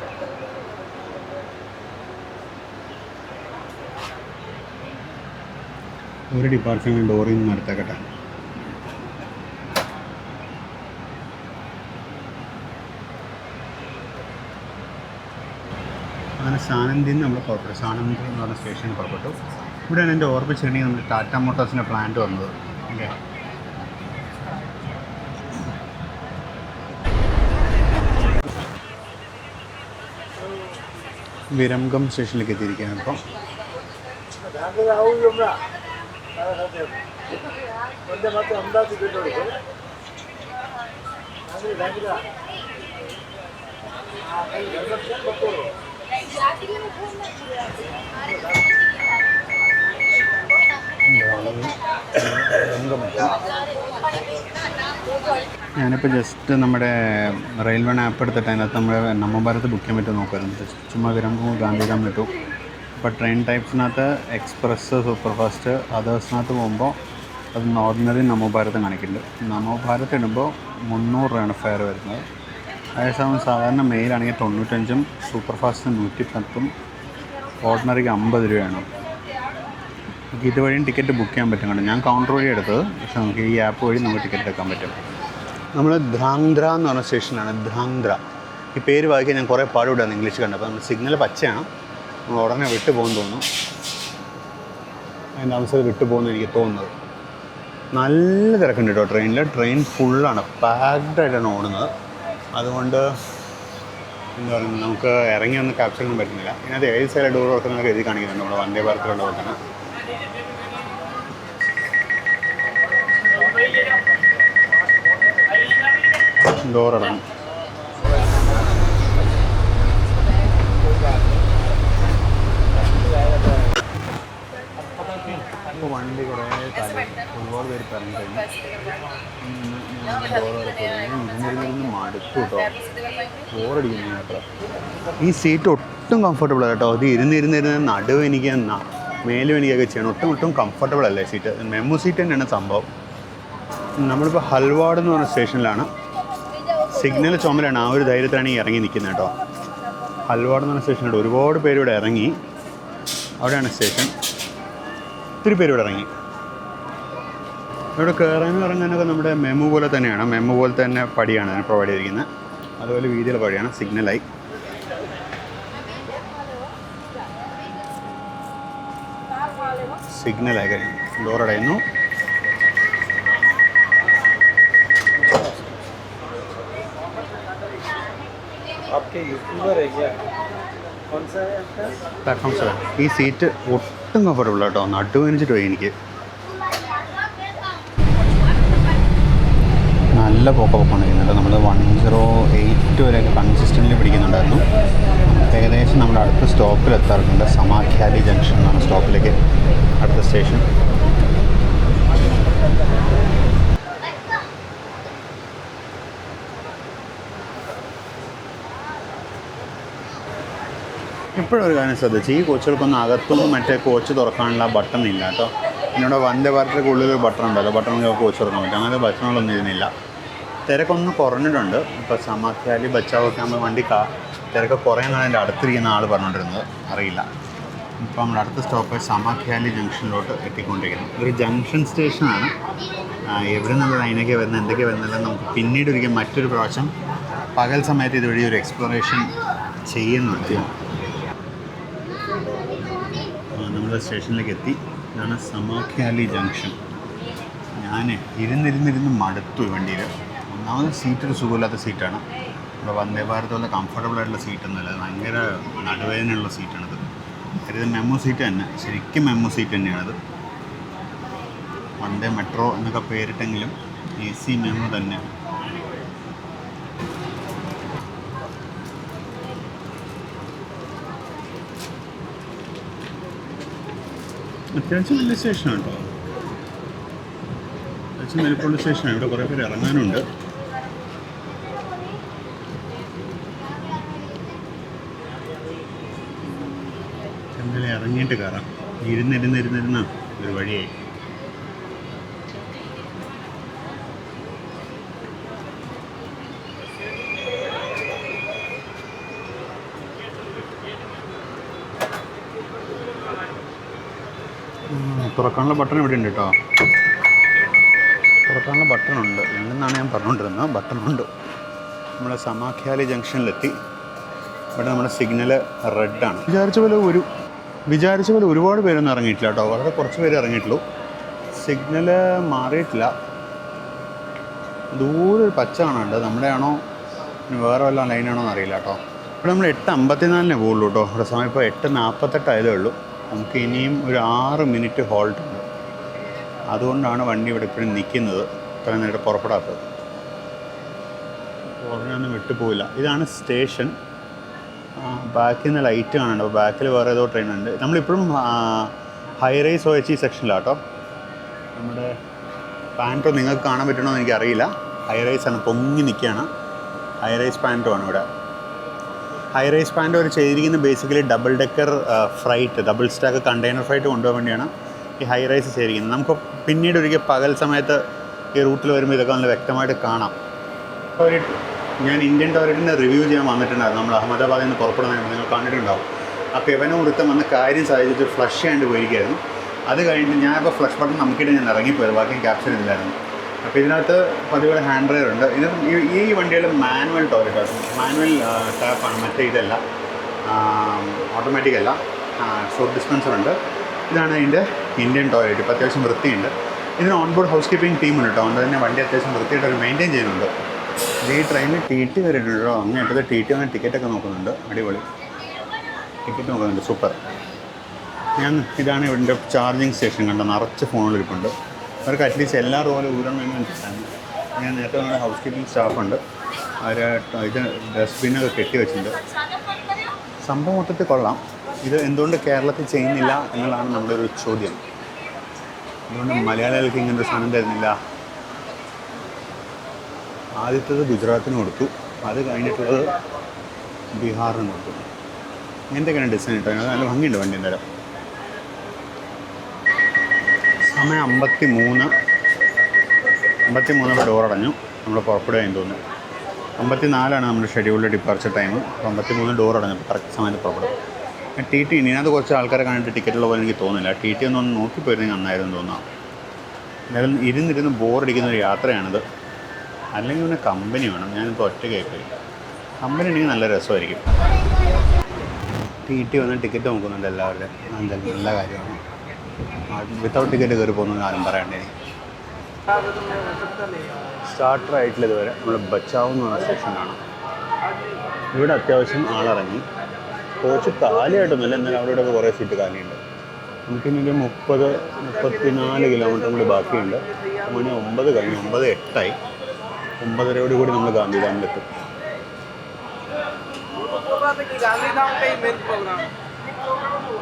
ഒരു ഡിപ്പാർട്ട്മെൻറ്റ് ഡോറിൽ നിന്ന് എടുത്തേക്കട്ടെ. അങ്ങനെ സാനന്ദിൽ നിന്ന് നമ്മൾ പുറപ്പെട്ടു. സാനന്ദ് എന്ന് പറഞ്ഞ സ്റ്റേഷനിൽ പുറപ്പെട്ടു. ഇവിടെയാണ് എൻ്റെ ഓർമ്മിച്ചിട്ടുണ്ടെങ്കിൽ നമ്മൾ ടാറ്റ മോട്ടോഴ്സിൻ്റെ പ്ലാന്റ് വന്നത്. ഓക്കെ, വിരംഗം സ്റ്റേഷനിലേക്ക് എത്തിയിരിക്കുകയാണ് ഇപ്പോൾ. ഞാനിപ്പോൾ ജസ്റ്റ് നമ്മുടെ റെയിൽവേ ആപ്പ് എടുത്തിട്ട് അതിനകത്ത് നമ്മുടെ നവഭാരത് ബുക്ക് ചെയ്യാൻ പറ്റുമോ നോക്കാറുണ്ട്. ചുമ്മാ വിരംഗം ഗാന്ധിധാം വിട്ടു. ഇപ്പോൾ ട്രെയിൻ ടൈപ്സിനകത്ത് എക്സ്പ്രസ്, സൂപ്പർ ഫാസ്റ്റ്, അതേഴ്സിനകത്ത് പോകുമ്പോൾ അത് ഓർഡിനറി നവഭാരതം കാണിക്കുന്നുണ്ട്. നവഭാരത് ഇടുമ്പോൾ 300 രൂപയാണ് ഫെയർ വരുന്നത്. അതേസമയം സാധാരണ മെയിലാണെങ്കിൽ 95, സൂപ്പർ ഫാസ്റ്റിന് 110, ഓർഡിനറിക്ക് 50 രൂപയാണ്. നമുക്ക് ഇതുവഴിയും ടിക്കറ്റ് ബുക്ക് ചെയ്യാൻ പറ്റും. കണ്ടു, ഞാൻ കൗണ്ടർ വഴി എടുത്തത്, പക്ഷേ നമുക്ക് ഈ ആപ്പ് വഴി നമുക്ക് ടിക്കറ്റ് എടുക്കാൻ പറ്റും. നമ്മൾ ധ്രാങ്ധ്ര എന്ന് പറഞ്ഞ സ്റ്റേഷനാണ്. ധ്രാങ്ധ്ര ഈ പേര് വായിക്കാൻ ഞാൻ കുറേ പാടുവിടാണ് ഇംഗ്ലീഷ് കണ്ടപ്പോൾ. നമ്മൾ സിഗ്നൽ പച്ചയാണ്, നമ്മൾ ഉടനെ വിട്ടു പോകുമെന്ന് തോന്നുന്നു. അതിൻ്റെ അവസരം വിട്ടു പോകുമെന്ന് എനിക്ക് തോന്നുന്നത്. നല്ല തിരക്കുണ്ട് കേട്ടോ ട്രെയിനിൽ. ട്രെയിൻ ഫുള്ളാണ്, പാക്ഡായിട്ടാണ് ഓടുന്നത്. അതുകൊണ്ട് എന്താ പറയുക, നമുക്ക് ഇറങ്ങി ഒന്ന് ക്യാപ്ചർ ചെയ്യാൻ പറ്റുന്നില്ല. ഇതിനകത്ത് ഏത് സൈഡിൽ ഡോർ തുറക്കുന്നതൊക്കെ എഴുതി കാണിക്കുന്നുണ്ട്. നമ്മുടെ വന്ദേ ഭാരതിലുള്ള പോലെ തന്നെ ഡോറടങ്ങും. ഇപ്പോൾ വണ്ടി കുറേ ഒരുപാട് പേര് പറഞ്ഞു കഴിഞ്ഞു. ഇരുന്നിരുന്ന് മടുത്തു കേട്ടോ, ബോറടിക്കുന്നു യാത്ര. ഈ സീറ്റ് ഒട്ടും കംഫർട്ടബിൾ അല്ല കേട്ടോ. അത് ഇരുന്നിരുന്ന് നടുവ് എനിക്ക് മേലും എനിക്കൊക്കെ ചെയ്യണം. ഒട്ടും കംഫർട്ടബിൾ അല്ലേ സീറ്റ്. മെമ്മു സീറ്റ് തന്നെയാണ് സംഭവം. നമ്മളിപ്പോൾ ഹൽവാഡ് എന്ന് പറഞ്ഞ സ്റ്റേഷനിലാണ്. സിഗ്നൽ ചുമലാണ്. ആ ഒരു ധൈര്യത്തിലാണ് ഈ ഇറങ്ങി നിൽക്കുന്നത് കേട്ടോ. ഹൽവാഡ് എന്ന് പറഞ്ഞ സ്റ്റേഷനുണ്ട്. ഒരുപാട് പേര് ഇവിടെ ഇറങ്ങി. അവിടെയാണ് സ്റ്റേഷൻ. ഒത്തിരി പേര് ഇവിടെ ഇറങ്ങി. ഇവിടെ കയറാനും ഇറങ്ങാനൊക്കെ നമ്മുടെ മെമു പോലെ തന്നെയാണ്. മെമു പോലെ തന്നെ പടിയാണ് അതിന് പ്രൊവൈഡ് ചെയ്തിരിക്കുന്നത്. അതുപോലെ വീതിയുള്ള പടിയാണ്. സിഗ്നലായി കഴിഞ്ഞു. ഡോറടയുന്നു. പ്ലാറ്റ്ഫോം 7. ഈ സീറ്റ് ഒട്ടും കംഫർട്ടബിൾ കേട്ടോ. നടുവേനിച്ചിട്ട് പോയി എനിക്ക്. നല്ല പൊക്കപ്പൊക്കൊണ്ടിരിക്കുന്നുണ്ട്. നമ്മൾ 108 വരെയൊക്കെ കൺസിസ്റ്റൻ്റ്ലി പിടിക്കുന്നുണ്ടായിരുന്നു. ഏകദേശം നമ്മുടെ അടുത്ത സ്റ്റോപ്പിൽ എത്താറുണ്ട്. സമാഖ്യാലി ജംഗ്ഷൻ എന്നാണ് സ്റ്റോപ്പിലേക്ക് അടുത്ത സ്റ്റേഷൻ. എപ്പോഴും ഒരു കാര്യം ശ്രദ്ധിച്ചു, ഈ കോച്ചുകൾക്കൊന്നും അകത്തൊന്നും മറ്റേ കോച്ച് തുറക്കാനുള്ള ബട്ടൺ ഇല്ല കേട്ടോ. എന്നോട് വന്ദേ ഭാരതിലേക്ക് ഉള്ളിലൊരു ബട്ടൺ ഉണ്ടല്ലോ, ബട്ടൺ കോച്ച് തുറക്കാൻ പറ്റും. അങ്ങനെ ബട്ടണുകളൊന്നും ഇതിനില്ല. തിരക്കൊന്നും കുറഞ്ഞിട്ടുണ്ട്. ഇപ്പോൾ സമാഖ്യാലി ബച്ചാവൊക്കെ ആകുമ്പോൾ വണ്ടി തിരക്ക് കുറയുന്നതാണ് എൻ്റെ അടുത്തിരിക്കുന്ന ആൾ പറഞ്ഞുകൊണ്ടിരുന്നത്, അറിയില്ല. ഇപ്പോൾ നമ്മുടെ അടുത്ത സ്റ്റോപ്പ് സമാഖ്യാലി ജംഗ്ഷനിലോട്ട് എത്തിക്കൊണ്ടിരിക്കുന്നു. ഇതൊരു ജംഗ്ഷൻ സ്റ്റേഷനാണ്. എവിടെ നിന്നുള്ള ലൈനൊക്കെ വരുന്നത്, എന്തൊക്കെ വരുന്നത് നമുക്ക് പിന്നീട് ഒരിക്കൽ മറ്റൊരു പ്രാവശ്യം പകൽ സമയത്ത് ഇതുവഴി ഒരു എക്സ്പ്ലോറേഷൻ ചെയ്യുന്നുണ്ട്. നമ്മൾ സ്റ്റേഷനിലേക്ക് എത്തി. ഇതാണ് സമാഖ്യാലി ജംഗ്ഷൻ. ഞാൻ ഇരുന്നിരുന്ന് മടുത്തു വണ്ടിയിൽ. ഒന്നാമത് സീറ്റ് ഒരു സുഖമില്ലാത്ത സീറ്റാണ്. ഇപ്പോൾ വന്ദേ ഭാരത് പോലെ കംഫർട്ടബിൾ ആയിട്ടുള്ള സീറ്റൊന്നുമല്ല, ഭയങ്കര നടുവേദനയുള്ള സീറ്റാണിത്. ഇത് മെമ്മോ സീറ്റ് തന്നെ, ശരിക്കും മെമ്മോ സീറ്റ് തന്നെയാണിത്. വന്ദേ മെട്രോ എന്നൊക്കെ പേരിട്ടെങ്കിലും AC മെമ്മോ തന്നെ. അത്യാവശ്യം വലിയ സ്റ്റേഷനാണ് കേട്ടോ, അത്യാവശ്യം വലിപ്പമുള്ള സ്റ്റേഷനാണ്. ഇവിടെ കുറേ പേര് ഇറങ്ങാനുണ്ട്. എന്തായാലും ഇറങ്ങിയിട്ട് കയറാം. ഇരുന്നിരുന്ന ഒരു വഴിയായി. തുറക്കാനുള്ള ബട്ടൺ ഇവിടെ ഉണ്ട് കേട്ടോ, തുറക്കാനുള്ള ബട്ടണുണ്ട്. ഉണ്ടെന്നാണ് ഞാൻ പറഞ്ഞുകൊണ്ടിരുന്നത്. ബട്ടണുണ്ട്. നമ്മുടെ സമാഖ്യാലി ജംഗ്ഷനിലെത്തി. ഇവിടെ നമ്മുടെ സിഗ്നൽ റെഡാണ്. വിചാരിച്ച പോലെ ഒരുപാട് പേരൊന്നും ഇറങ്ങിയിട്ടില്ല കേട്ടോ, വളരെ കുറച്ച് പേര് ഇറങ്ങിയിട്ടുള്ളൂ. സിഗ്നൽ മാറിയിട്ടില്ല. ദൂരെ ഒരു പച്ച കാണാനുണ്ട്. നമ്മുടെ ആണോ വേറെ വല്ല ലൈനാണോ എന്നറിയില്ല കേട്ടോ. ഇവിടെ നമ്മൾ 8:54 പോകുള്ളൂ കേട്ടോ. ഇവിടെ സമയം ഇപ്പോൾ 8:48 ആയതേ ഉള്ളൂ. നമുക്ക് ഇനിയും ഒരു 6 മിനിറ്റ് ഹോൾട്ട് ഉണ്ട്. അതുകൊണ്ടാണ് വണ്ടി ഇവിടെ ഇപ്പോഴും നിൽക്കുന്നത്, ഇത്രയും നേരം പുറപ്പെടാത്തത്. ഉടനെയൊന്നും വിട്ടുപോയില്ല. ഇതാണ് സ്റ്റേഷൻ. ബാക്കിൽ നിന്ന് ലൈറ്റ് കാണുന്നുണ്ട്. അപ്പോൾ ബാക്കിൽ വേറെ ഏതോ ട്രെയിൻ ഉണ്ട്. നമ്മളിപ്പോഴും ഹൈറൈസ് OHE സെക്ഷനിലാണ് കേട്ടോ. നമ്മുടെ പാൻറ്റോ നിങ്ങൾക്ക് കാണാൻ പറ്റണോ എന്ന് എനിക്കറിയില്ല. ഹൈറൈസാണ്, പൊങ്ങി നിൽക്കുകയാണ്. ഹൈറൈസ് പാൻറ്റോ ആണ് ഇവിടെ. ഹൈറൈസ് പാൻറ്റോ ഒരു ചെയ്തിരിക്കുന്നത് basically double decker freight, double stack container freight കൊണ്ടുപോകാൻ വേണ്ടിയാണ് ഈ ഹൈറൈസ് ചെയ്തിരിക്കുന്നത്. നമുക്ക് പിന്നീട് ഒരിക്കൽ പകൽ സമയത്ത് ഈ റൂട്ടിൽ വരുമ്പോൾ ഇതൊക്കെ നല്ല വ്യക്തമായിട്ട് കാണാം. ഞാൻ ഇന്ത്യൻ ടോയ്ലറ്റിൻ്റെ റിവ്യൂ ചെയ്യാൻ വന്നിട്ടുണ്ടായിരുന്നു. നമ്മൾ അഹമ്മദാബാദിൽ നിന്ന് പുറപ്പെടുന്നതായിട്ട് നിങ്ങൾ കണ്ടിട്ടുണ്ടാവും. അപ്പോൾ ഇവനോടുത്തം വന്ന കാര്യം സാധിച്ചിട്ട് ഫ്ലഷ് ചെയ്യാണ്ട് പോയിരിക്കുകയായിരുന്നു. അത് കഴിഞ്ഞിട്ട് ഞാനിപ്പോൾ ഫ്ലഷ് ബട്ടൺ നമുക്കിടെ ഞാൻ ഇറങ്ങിപ്പോയത്, ബാക്കി ക്യാപ്ചർ ചെയ്തില്ലായിരുന്നു. അപ്പോൾ ഇതിനകത്ത് പതിപോലെ ഹാൻഡ് ഡ്രയർ ഉണ്ട്. ഇത് ഈ വണ്ടിയിൽ മാനുവൽ ടോയ്ലറ്റാണ്, മാനുവൽ ടാപ്പാണ്, മറ്റേ ഇതല്ല, ഓട്ടോമാറ്റിക് അല്ല. സോപ്പ് ഡിസ്പെൻസർ ഉണ്ട്. ഇതാണ് അതിൻ്റെ ഇന്ത്യൻ ടോയ്ലറ്റ്. ഇപ്പോൾ അത്യാവശ്യം വൃത്തിയുണ്ട്. ഇതിന് ഓൺബോർഡ് ഹൗസ് കീപ്പിംഗ് ടീമുണ്ട് കേട്ടോ. അതുകൊണ്ട് തന്നെ വണ്ടി അത്യാവശ്യം വൃത്തിയായിട്ട് അവർ മെയിൻറ്റെയിൻ ചെയ്യുന്നുണ്ട്. ഈ ട്രെയിനിൽ TT വരെയുണ്ടോ, അങ്ങനെയായിട്ട് TT വന്ന് ടിക്കറ്റൊക്കെ നോക്കുന്നുണ്ട്. അടിപൊളി ടിക്കറ്റ് നോക്കുന്നുണ്ട്, സൂപ്പർ. ഇതാണ് ഇവിടെ ചാർജിങ് സ്റ്റേഷൻ. കണ്ടോ, നിറച്ച് ഫോണിലിരിപ്പുണ്ട്. അവർക്ക് അറ്റ്ലീസ്റ്റ് എല്ലാ റോലും ഊരണം എന്ന് മനസ്സിലാണ്. ഞാൻ നേരത്തെ നമ്മുടെ ഹൗസ് കീപ്പിംഗ് സ്റ്റാഫുണ്ട്, അവർ ഇത് ഡസ്റ്റ്ബിന്നൊക്കെ കെട്ടി വെച്ചിട്ടുണ്ട്. സംഭവം മൊത്തത്തിൽ കൊള്ളാം. ഇത് എന്തുകൊണ്ട് കേരളത്തിൽ ചെയ്യുന്നില്ല എന്നുള്ളതാണ് നമ്മുടെ ഒരു ചോദ്യം. അതുകൊണ്ട് മലയാളികൾക്ക് ഇങ്ങനൊരു സാധനം തരുന്നില്ല. ആദ്യത്തേത് ഗുജറാത്തിന് കൊടുത്തു, അത് കഴിഞ്ഞിട്ടുള്ളത് ബീഹാറിന് കൊടുത്തു. ഇങ്ങനത്തെയൊക്കെയാണ് ഡിസൈൻ ഇട്ടത്. അത് നല്ല ഭംഗിയുണ്ട് വണ്ടി. എന്തായാലും സമയം 53 ഡോർ അടഞ്ഞു. നമ്മൾ പുറപ്പെടുകയെന്ന് തോന്നുന്നു. 54 നമ്മുടെ ഷെഡ്യൂൾഡ് ഡിപ്പാർച്ചർ ടൈം. 53 ഡോർ അടഞ്ഞു. കറക്റ്റ് സമയത്ത് പുറപ്പെടും. TT ഇതിനകത്ത് കുറച്ച് ആൾക്കാരെ കണ്ടിട്ട് ടിക്കറ്റുള്ള പോലെ എനിക്ക് തോന്നുന്നില്ല. TT ഒന്ന് നോക്കിപ്പോയിരുന്നെങ്കിൽ നന്നായിരുന്നു തോന്നാം. എന്തായാലും ഇരുന്നിരുന്ന് ബോറടിക്കുന്ന ഒരു യാത്രയാണിത്. അല്ലെങ്കിൽ പിന്നെ കമ്പനി വേണം. ഞാനിപ്പോൾ ഒറ്റയ്ക്കായിപ്പോയി. കമ്പനി ഉണ്ടെങ്കിൽ നല്ല രസമായിരിക്കും. TT വന്ന് ടിക്കറ്റ് നോക്കുന്നുണ്ട് എല്ലാവരുടെയും. എന്തായാലും നല്ല കാര്യമാണ്. വിത്തൗട്ട് ടിക്കറ്റ് കയറി പോകുന്നത് ആരും പറയണ്ടേ. സ്റ്റാർട്ടർ ആയിട്ടില്ല ഇതുവരെ. നമ്മൾ ബച്ചാവ് എന്ന് പറഞ്ഞ സ്റ്റേഷനാണ്. ഇവിടെ അത്യാവശ്യം ആളിറങ്ങി. കോച്ച് കാലിയായിട്ടൊന്നുമില്ല, എന്നാലും അവിടെ ഇവിടെ കുറേ സീറ്റ് കാലിയുണ്ട്. നമുക്കിനി 34 കിലോമീറ്റർ കൂടി ബാക്കിയുണ്ട്. മണി 9 കഴിഞ്ഞു, 9:08 9:30 കൂടി നമ്മൾ ഗാന്ധിധാമിലെത്തും.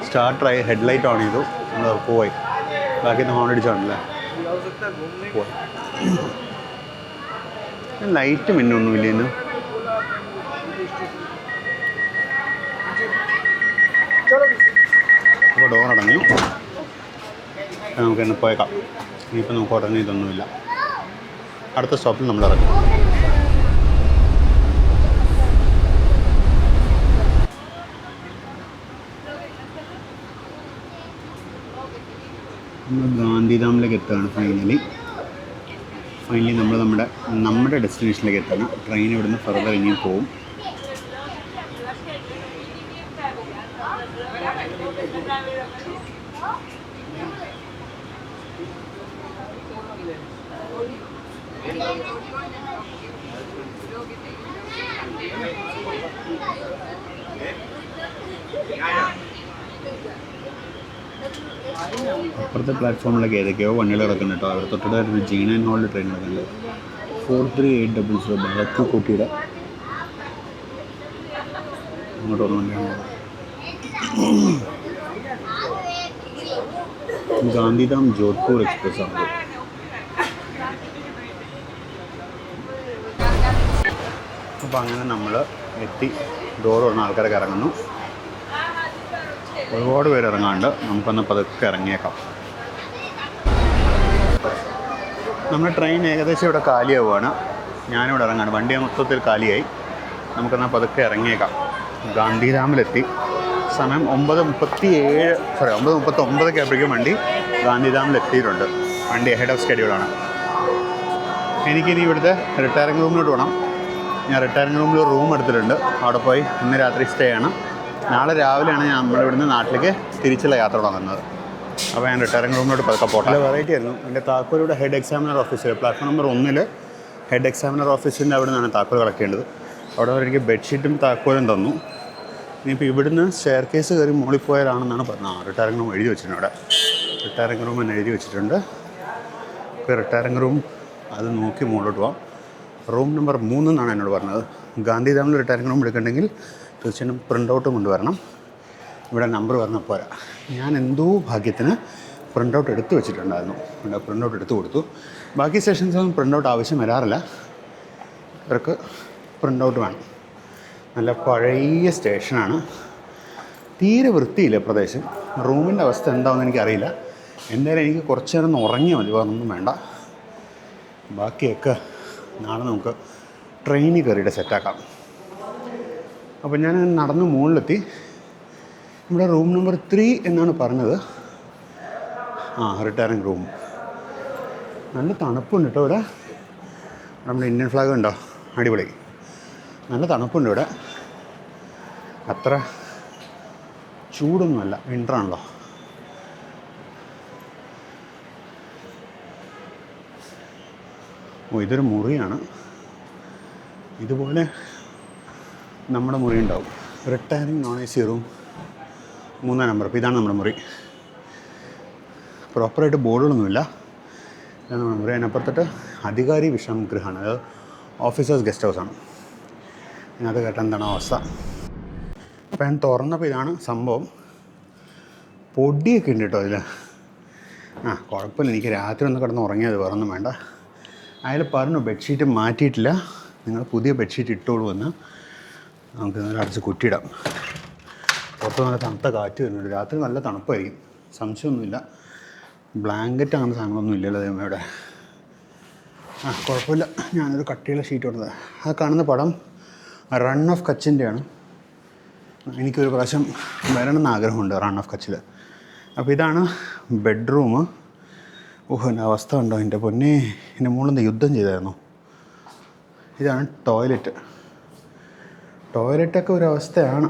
സ്റ്റാർട്ടറായി, ഹെഡ്ലൈറ്റ് ഓൺ ചെയ്തു, നമ്മൾ പോയി. ബാക്കി ഹോൺ അടിച്ചാണല്ലേ പോയി. ലൈറ്റ് മിന്നൊന്നുമില്ല ഇന്ന്. അപ്പോൾ ഡോർ അടഞ്ഞു. നമുക്കിന്ന് പോയേക്കാം. ഇനിയിപ്പോൾ നമുക്ക് ഉടനെ ഇതൊന്നുമില്ല. അടുത്ത സ്റ്റോപ്പിൽ നമ്മൾ ഇറങ്ങും. നമ്മൾ ഗാന്ധിധാമിലേക്ക് എത്തുകയാണ് ഫൈനലി നമ്മൾ നമ്മുടെ ഡെസ്റ്റിനേഷനിലേക്ക് എത്തണം. ട്രെയിൻ ഇവിടുന്ന് ഫർദർ ഇനിയും പോവും. അപ്പുറത്തെ പ്ലാറ്റ്ഫോമിലൊക്കെ ഏതൊക്കെയോ വണ്ടികൾ കിടക്കുന്നുണ്ട് കേട്ടോ. അവർ തൊട്ടിട്ട് ഒരു ജീന ഹോളിൽ ട്രെയിൻ കിടക്കുന്നുണ്ട്. 4380 ബാലക്കുട്ടിയുടെ അങ്ങോട്ട് വന്ന വണ്ടിയാണ്. ഗാന്ധിധാം ജോധ്പൂർ എക്സ്പ്രസ് ആണ്. അപ്പോൾ അങ്ങനെ നമ്മൾ എത്തി. ഡോർ വന്ന ആൾക്കാരൊക്കെ ഇറങ്ങുന്നു. ഒരുപാട് പേര് ഇറങ്ങാണ്ട് നമുക്കൊന്ന് പതുക്കെ ഇറങ്ങിയേക്കാം. നമ്മുടെ ട്രെയിൻ ഏകദേശം ഇവിടെ കാലിയാവുകയാണ്. ഞാനിവിടെ ഇറങ്ങാണ്. വണ്ടി മൊത്തത്തിൽ കാലിയായി. നമുക്കെന്നാൽ പതുക്കെ ഇറങ്ങിയേക്കാം. ഗാന്ധിധാമിലെത്തി. സമയം 9:39 ആയപ്പോഴേക്കും വണ്ടി ഗാന്ധിധാമിലെത്തിയിട്ടുണ്ട്. വണ്ടി ഹെഡ് ഓഫ് സ്കെഡ്യൂളാണ്. എനിക്കിനി ഇവിടുത്തെ റിട്ടയറിംഗ് റൂമിലോട്ട് പോകണം. ഞാൻ റിട്ടയറിംഗ് റൂമിൽ റൂം എടുത്തിട്ടുണ്ട്. അവിടെ പോയി ഇന്ന് രാത്രി സ്റ്റേ ആണ്. നാളെ രാവിലെയാണ് നമ്മളിവിടുന്ന് നാട്ടിലേക്ക് തിരിച്ചുള്ള യാത്ര തുടങ്ങുന്നത്. അപ്പോൾ ഞാൻ റിട്ടയറിംഗ് റൂമിലോട്ട് പതുക്കെ പോട്ടെ. നല്ല വെറൈറ്റി ആയിരുന്നു. എൻ്റെ താക്കോലിവിടെ ഹെഡ് എക്സാമിനർ ഓഫീസിൽ പ്ലാറ്റ്ഫോം നമ്പർ 1 ഹെഡ് എക്സാമിനർ ഓഫീസിൻ്റെ അവിടെ നിന്നാണ് താക്കോൽ കളക്ട് ചെയ്യേണ്ടത്. അവിടെ എനിക്ക് ബെഡ്ഷീറ്റും താക്കോലും തന്നു. ഇനിയിപ്പോൾ ഇവിടുന്ന് സ്റ്റെയർ കേസ് കയറി മുകളിൽ പോയാലാണെന്നാണ് പറഞ്ഞത്. റിട്ടയറിംഗ് റൂം എഴുതി വെച്ചിട്ടുണ്ട്. അവിടെ റിട്ടയറിംഗ് റൂം എന്ന് എഴുതി വെച്ചിട്ടുണ്ട്. ഇപ്പോൾ റിട്ടയറിംഗ് റൂം അത് നോക്കി മുകളിലോട്ട് പോകാം. റൂം നമ്പർ 3 എന്നാണ് എന്നോട് പറഞ്ഞത്. ഗാന്ധിധാമിൽ റിട്ടയറിംഗ് റൂം എടുക്കണമെങ്കിൽ തീർച്ചയായും പ്രിൻ്റ് ഔട്ട് കൊണ്ടുവരണം. ഇവിടെ നമ്പർ പറഞ്ഞാൽ പോരാ. ഞാൻ എന്തോ ഭാഗ്യത്തിന് പ്രിൻ്റ് ഔട്ട് എടുത്ത് വെച്ചിട്ടുണ്ടായിരുന്നു. ഇവിടെ പ്രിൻ്റ് ഔട്ട് എടുത്ത് കൊടുത്തു. ബാക്കി സെഷൻസൊന്നും പ്രിൻ്റ് ഔട്ട് ആവശ്യം വരാറില്ല. ഇവർക്ക് പ്രിൻ്റ് ഔട്ട് വേണം. നല്ല പഴയ സ്റ്റേഷനാണ്. തീരെ വൃത്തിയില്ല പ്രദേശം. റൂമിൻ്റെ അവസ്ഥ എന്താണെന്ന് എനിക്കറിയില്ല. എന്തായാലും എനിക്ക് കുറച്ച് നേരം ഒന്ന് ഉറങ്ങിയാൽ മതി. വേറൊന്നും വേണ്ട. ബാക്കിയൊക്കെ നാളെ നമുക്ക് ട്രെയിനിൽ കയറിയിട്ട് സെറ്റാക്കാം. അപ്പോൾ ഞാൻ നടന്ന് മുകളിലെത്തി. ഇവിടെ റൂം നമ്പർ 3 എന്നാണ് പറഞ്ഞത്. Retiring room. നല്ല തണുപ്പുണ്ട് കേട്ടോ ഇവിടെ. നമ്മുടെ ഇന്ത്യൻ ഫ്ലാഗ് ഉണ്ടോ? അടിപൊളി. നല്ല തണുപ്പുണ്ട് ഇവിടെ. അത്ര ചൂടൊന്നുമല്ല. വിൻ്ററാണല്ലോ. ഇതൊരു മുറിയാണ്. ഇതുപോലെ നമ്മുടെ മുറി ഉണ്ടാവും. Retiring non AC room 3 number. അപ്പോൾ ഇതാണ് നമ്മുടെ മുറി. പ്രോപ്പറായിട്ട് ബോർഡുകളൊന്നുമില്ല. ഇതാണ് നമ്മുടെ മുറി. അതിനപ്പുറത്തിട്ട് അധികാരി വിശ്രമഗൃഹമാണ്. അത് ഓഫീസേഴ്സ് ഗസ്റ്റ് ഹൗസാണ്. അത് കേട്ടാൽ എന്താണ് അവസ്ഥ. അപ്പോൾ ഞാൻ തുറന്നപ്പോൾ ഇതാണ് സംഭവം. പൊടിയൊക്കെ ഉണ്ട് കേട്ടോ അതിൽ. കുഴപ്പമില്ല. എനിക്ക് രാത്രി ഒന്ന് കിടന്ന് ഉറങ്ങിയത്, വേറൊന്നും വേണ്ട. അയാൾ പറഞ്ഞു ബെഡ്ഷീറ്റ് മാറ്റിയിട്ടില്ല, നിങ്ങൾ പുതിയ ബെഡ്ഷീറ്റ് ഇട്ടോളൂ എന്ന്. നമുക്ക് നല്ല അടച്ച് കുറ്റിയിടാം. പുറത്ത് നല്ല തണുത്ത കാറ്റ് വരുന്നുണ്ട്. രാത്രി നല്ല തണുപ്പായിരിക്കും, സംശയമൊന്നുമില്ല. ബ്ലാങ്കറ്റ് അങ്ങനെ സാധനങ്ങളൊന്നും ഇല്ലല്ലോ ഇവിടെ. കുഴപ്പമില്ല. ഞാനൊരു കട്ടിയുള്ള ഷീറ്റ് കൊണ്ടത്. ആ കാണുന്ന പടം റൺ ഓഫ് കച്ചിൻ്റെയാണ്. എനിക്കൊരു പ്രാവശ്യം വരണമെന്ന് ആഗ്രഹമുണ്ട് റൺ ഓഫ് കച്ചിൽ. അപ്പോൾ ഇതാണ് ബെഡ്റൂം. എൻ്റെ അവസ്ഥ ഉണ്ടോ എൻ്റെ പൊന്നെ. എൻ്റെ മുകളിൽ യുദ്ധം ചെയ്തായിരുന്നു. ഇതാണ് ടോയ്ലറ്റ്. ടോയ്ലറ്റൊക്കെ ഒരവസ്ഥയാണ്.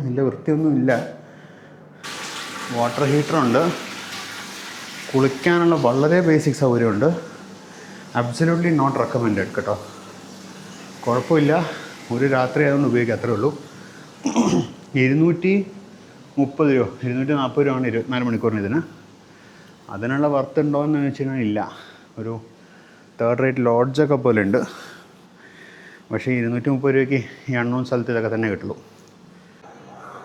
വലിയ വൃത്തിയൊന്നുമില്ല. വാട്ടർ ഹീറ്ററുണ്ട്. കുളിക്കാനുള്ള വളരെ ബേസിക് സൗകര്യമുണ്ട്. അബ്സല്യൂട്ട്ലി നോട്ട് റെക്കമെൻഡഡ് കേട്ടോ. കുഴപ്പമില്ല. ഒരു രാത്രി ആയതുകൊണ്ട് ഉപയോഗിക്കുക, അത്രേ ഉള്ളൂ. 230 രൂപ 240 രൂപയാണ് 24 മണിക്കൂറിന് ഇതിന്. അതിനുള്ള വർത്ത് ഉണ്ടോ എന്ന് വെച്ച് കഴിഞ്ഞാൽ ഇല്ല. ഒരു തേർഡ് റേറ്റ് ലോഡ്ജൊക്കെ പോലെ ഉണ്ട്. പക്ഷേ 230 രൂപയ്ക്ക് ഈ അണ്ണൂൺ സ്ഥലത്ത് ഇതൊക്കെ തന്നെ കിട്ടുള്ളൂ.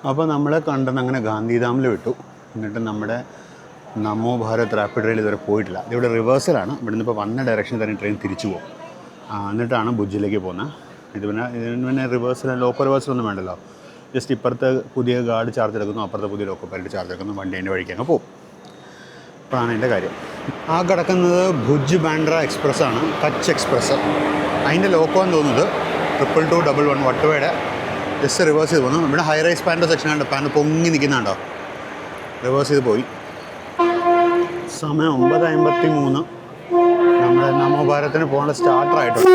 അപ്പോൾ നമ്മളെ കണ്ടെന്ന് അങ്ങനെ ഗാന്ധിധാമിൽ വിട്ടു. എന്നിട്ട് നമ്മുടെ നമോ ഭാരത് റാപ്പിഡ് റെയിൽ ഇതുവരെ പോയിട്ടില്ല. ഇതിവിടെ റിവേഴ്സലാണ്. ഇവിടുന്ന് ഇപ്പോൾ വന്ന ഡയറക്ഷനിൽ തന്നെ ട്രെയിൻ തിരിച്ചു പോകും. എന്നിട്ടാണ് ഭുജിലേക്ക് പോകുന്നത്. ഇതിന് പിന്നെ റിവേഴ്സൽ ലോക്കൽ റിവേഴ്സലൊന്നും വേണ്ടല്ലോ. ജസ്റ്റ് ഇപ്പുറത്ത് പുതിയ ഗാർഡ് ചാർജ് എടുക്കുന്നു, അപ്പുറത്ത് പുതിയ ലോക്കോ പൈലറ്റ് ചാർജ് എടുക്കുന്നു, വണ്ടി അതിൻ്റെ വഴിക്ക് അങ്ങ് പോകും. അപ്പോഴാണ് എൻ്റെ കാര്യം. ആ കിടക്കുന്നത് ഭുജ് ബാൻഡ്ര എക്സ്പ്രസ് ആണ്, കച്ച് എക്സ്പ്രസ്. അതിൻ്റെ ലോക്കോ എന്ന് തോന്നുന്നത് 2221 വട്ടുവയുടെ ജസ്റ്റ് റിവേഴ്സ് ചെയ്ത് പോകുന്നു. ഇവിടെ ഹൈ റൈസ് പാൻറ്റോ സെക്ഷൻ ഉണ്ട്, പാൻറ്റ് പൊങ്ങി നിൽക്കുന്നുണ്ടോ, റിവേഴ്സ് ചെയ്ത് പോയി. സമയം 9:53. നമ്മുടെ നമോഭാരത്തിന് പോകേണ്ട സ്റ്റാർട്ടറായിട്ടുണ്ട്.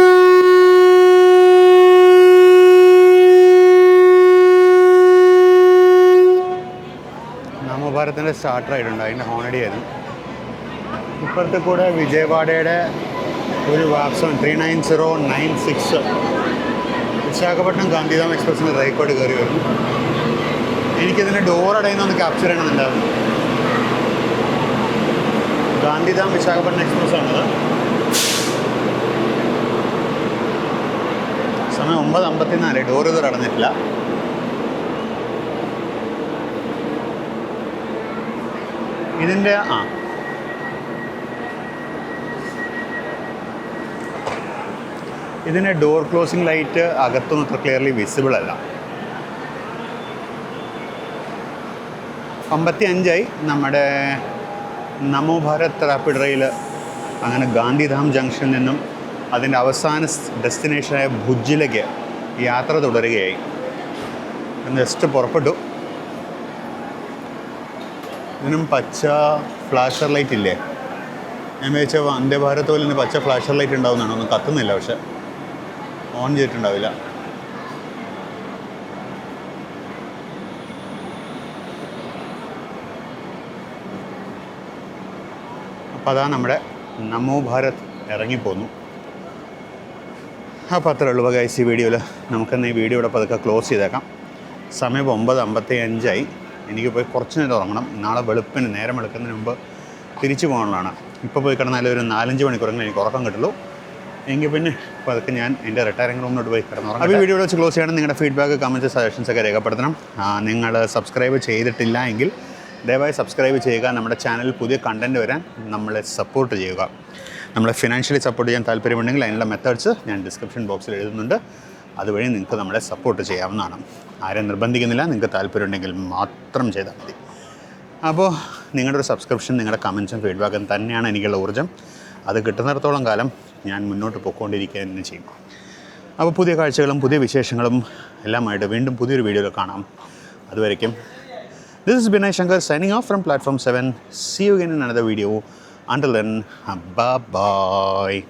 നമോഭാരത്തിൻ്റെ സ്റ്റാർട്ടറായിട്ടുണ്ട്, അതിൻ്റെ ഹോണടി ആയിരുന്നു. ഇപ്പുറത്തെ കൂടെ വിജയവാഡയുടെ ഒരു വാപ്സൺ 39096 വിശാഖപട്ടണം ഗാന്ധിധാം എക്സ്പ്രസ്സിന് റൈക്കോട് കയറി വരുന്നു. എനിക്കിതിൻ്റെ ഡോർ അടയുന്നൊന്ന് ക്യാപ്ചർ ചെയ്യണമെന്നുണ്ടായിരുന്നു. ഗാന്ധിധാം വിശാഖപട്ടണം എക്സ്പ്രസ് ആണത്. സമയം 9:54. ഡോർ ഇതുവരെ അടഞ്ഞിട്ടില്ല. ഇതിൻ്റെ ഇതിൻ്റെ ഡോർ ക്ലോസിംഗ് ലൈറ്റ് അകത്തൊന്നും അത്ര ക്ലിയർലി വിസിബിൾ അല്ല. 55 നമ്മുടെ നമോ ഭാരത് റാപ്പിഡ് റെയിൽ അങ്ങനെ ഗാന്ധിധാം ജംഗ്ഷനിൽ നിന്നും അതിൻ്റെ അവസാന ഡെസ്റ്റിനേഷനായ ഭുജിലേക്ക് യാത്ര തുടരുകയായി. ജസ്റ്റ് പുറപ്പെട്ടു. ഇതിനും പച്ച ഫ്ലാഷർ ലൈറ്റ് ഇല്ലേ? ഞാൻ വിചാരിച്ച വന്ദേ ഭാരത് പോലെ തന്നെ പച്ച ഫ്ലാഷർ ലൈറ്റ് ഉണ്ടാവുന്നതാണ്. ഒന്നും കത്തുന്നില്ല, പക്ഷെ ഓൺ ചെയ്തിട്ടുണ്ടാവില്ല. അപ്പോൾ അതാ നമ്മുടെ നമോ ഭാരത് ഇറങ്ങിപ്പോന്നു. അപ്പോൾ അത്രേ ഉള്ളൂ ഗൈസ് ഈ വീഡിയോയിൽ. നമുക്കെന്ന് ഈ വീഡിയോ ഇവിടെ പതുക്കെ ക്ലോസ് ചെയ്തേക്കാം. സമയം 9:55. എനിക്ക് പോയി കുറച്ച് നേരം ഉറങ്ങണം. നാളെ വെളുപ്പിന് നേരം വെളുക്കുന്നതിന് മുമ്പ് തിരിച്ചു പോകാനുള്ളതാണ്. ഇപ്പോൾ പോയി കിടന്നാലും ഒരു 4-5 മണിക്കൂറെങ്കിലും എനിക്ക് ഉറക്കം കിട്ടുള്ളൂ. എങ്കിൽ പിന്നെ അപ്പോൾ അതൊക്കെ ഞാൻ എൻ്റെ റിട്ടയറിംഗ് റൂമിലോട്ട് പോയി കിടന്നുറങ്ങാം. അപ്പോൾ ഈ വീഡിയോ വെച്ച് ക്ലോസ് ചെയ്യണം. നിങ്ങളുടെ ഫീഡ്ബാക്ക്, കമൻറ്റ്സ്, സജഷൻസ് ഒക്കെ രേഖപ്പെടുത്തണം. നിങ്ങൾ സബ്സ്ക്രൈബ് ചെയ്തിട്ടില്ല എങ്കിൽ ദയവായി സബ്സ്ക്രൈബ് ചെയ്യുക. നമ്മുടെ ചാനലിൽ പുതിയ കണ്ടൻറ്റ് വരാൻ നമ്മളെ സപ്പോർട്ട് ചെയ്യുക. നമ്മളെ ഫിനാൻഷ്യലി സപ്പോർട്ട് ചെയ്യാൻ താല്പര്യമുണ്ടെങ്കിൽ അതിനുള്ള മെത്തേഡ്സ് ഞാൻ ഡിസ്ക്രിപ്ഷൻ ബോക്സിൽ എഴുതുന്നുണ്ട്. അതുവഴി നിങ്ങൾക്ക് നമ്മളെ സപ്പോർട്ട് ചെയ്യാവുന്നതാണ്. ആരെയും നിർബന്ധിക്കുന്നില്ല, നിങ്ങൾക്ക് താല്പര്യമുണ്ടെങ്കിൽ മാത്രം ചെയ്താൽ മതി. അപ്പോൾ നിങ്ങളുടെ ഒരു സബ്സ്ക്രിപ്ഷൻ, നിങ്ങളുടെ കമൻസും ഫീഡ്ബാക്കും തന്നെയാണ് എനിക്കുള്ള ഊർജ്ജം. അത് കിട്ടുന്നിടത്തോളം കാലം ഞാൻ മുന്നോട്ട് പോയിക്കൊണ്ടിരിക്കുക തന്നെ ചെയ്യും. അപ്പോൾ പുതിയ കാഴ്ചകളും പുതിയ വിശേഷങ്ങളും എല്ലാമായിട്ട് വീണ്ടും പുതിയൊരു വീഡിയോയിൽ കാണാം. അതുവരയ്ക്കും this is Binay Shankar signing off from Platform 7. See you again in another video. Until then, bye-bye.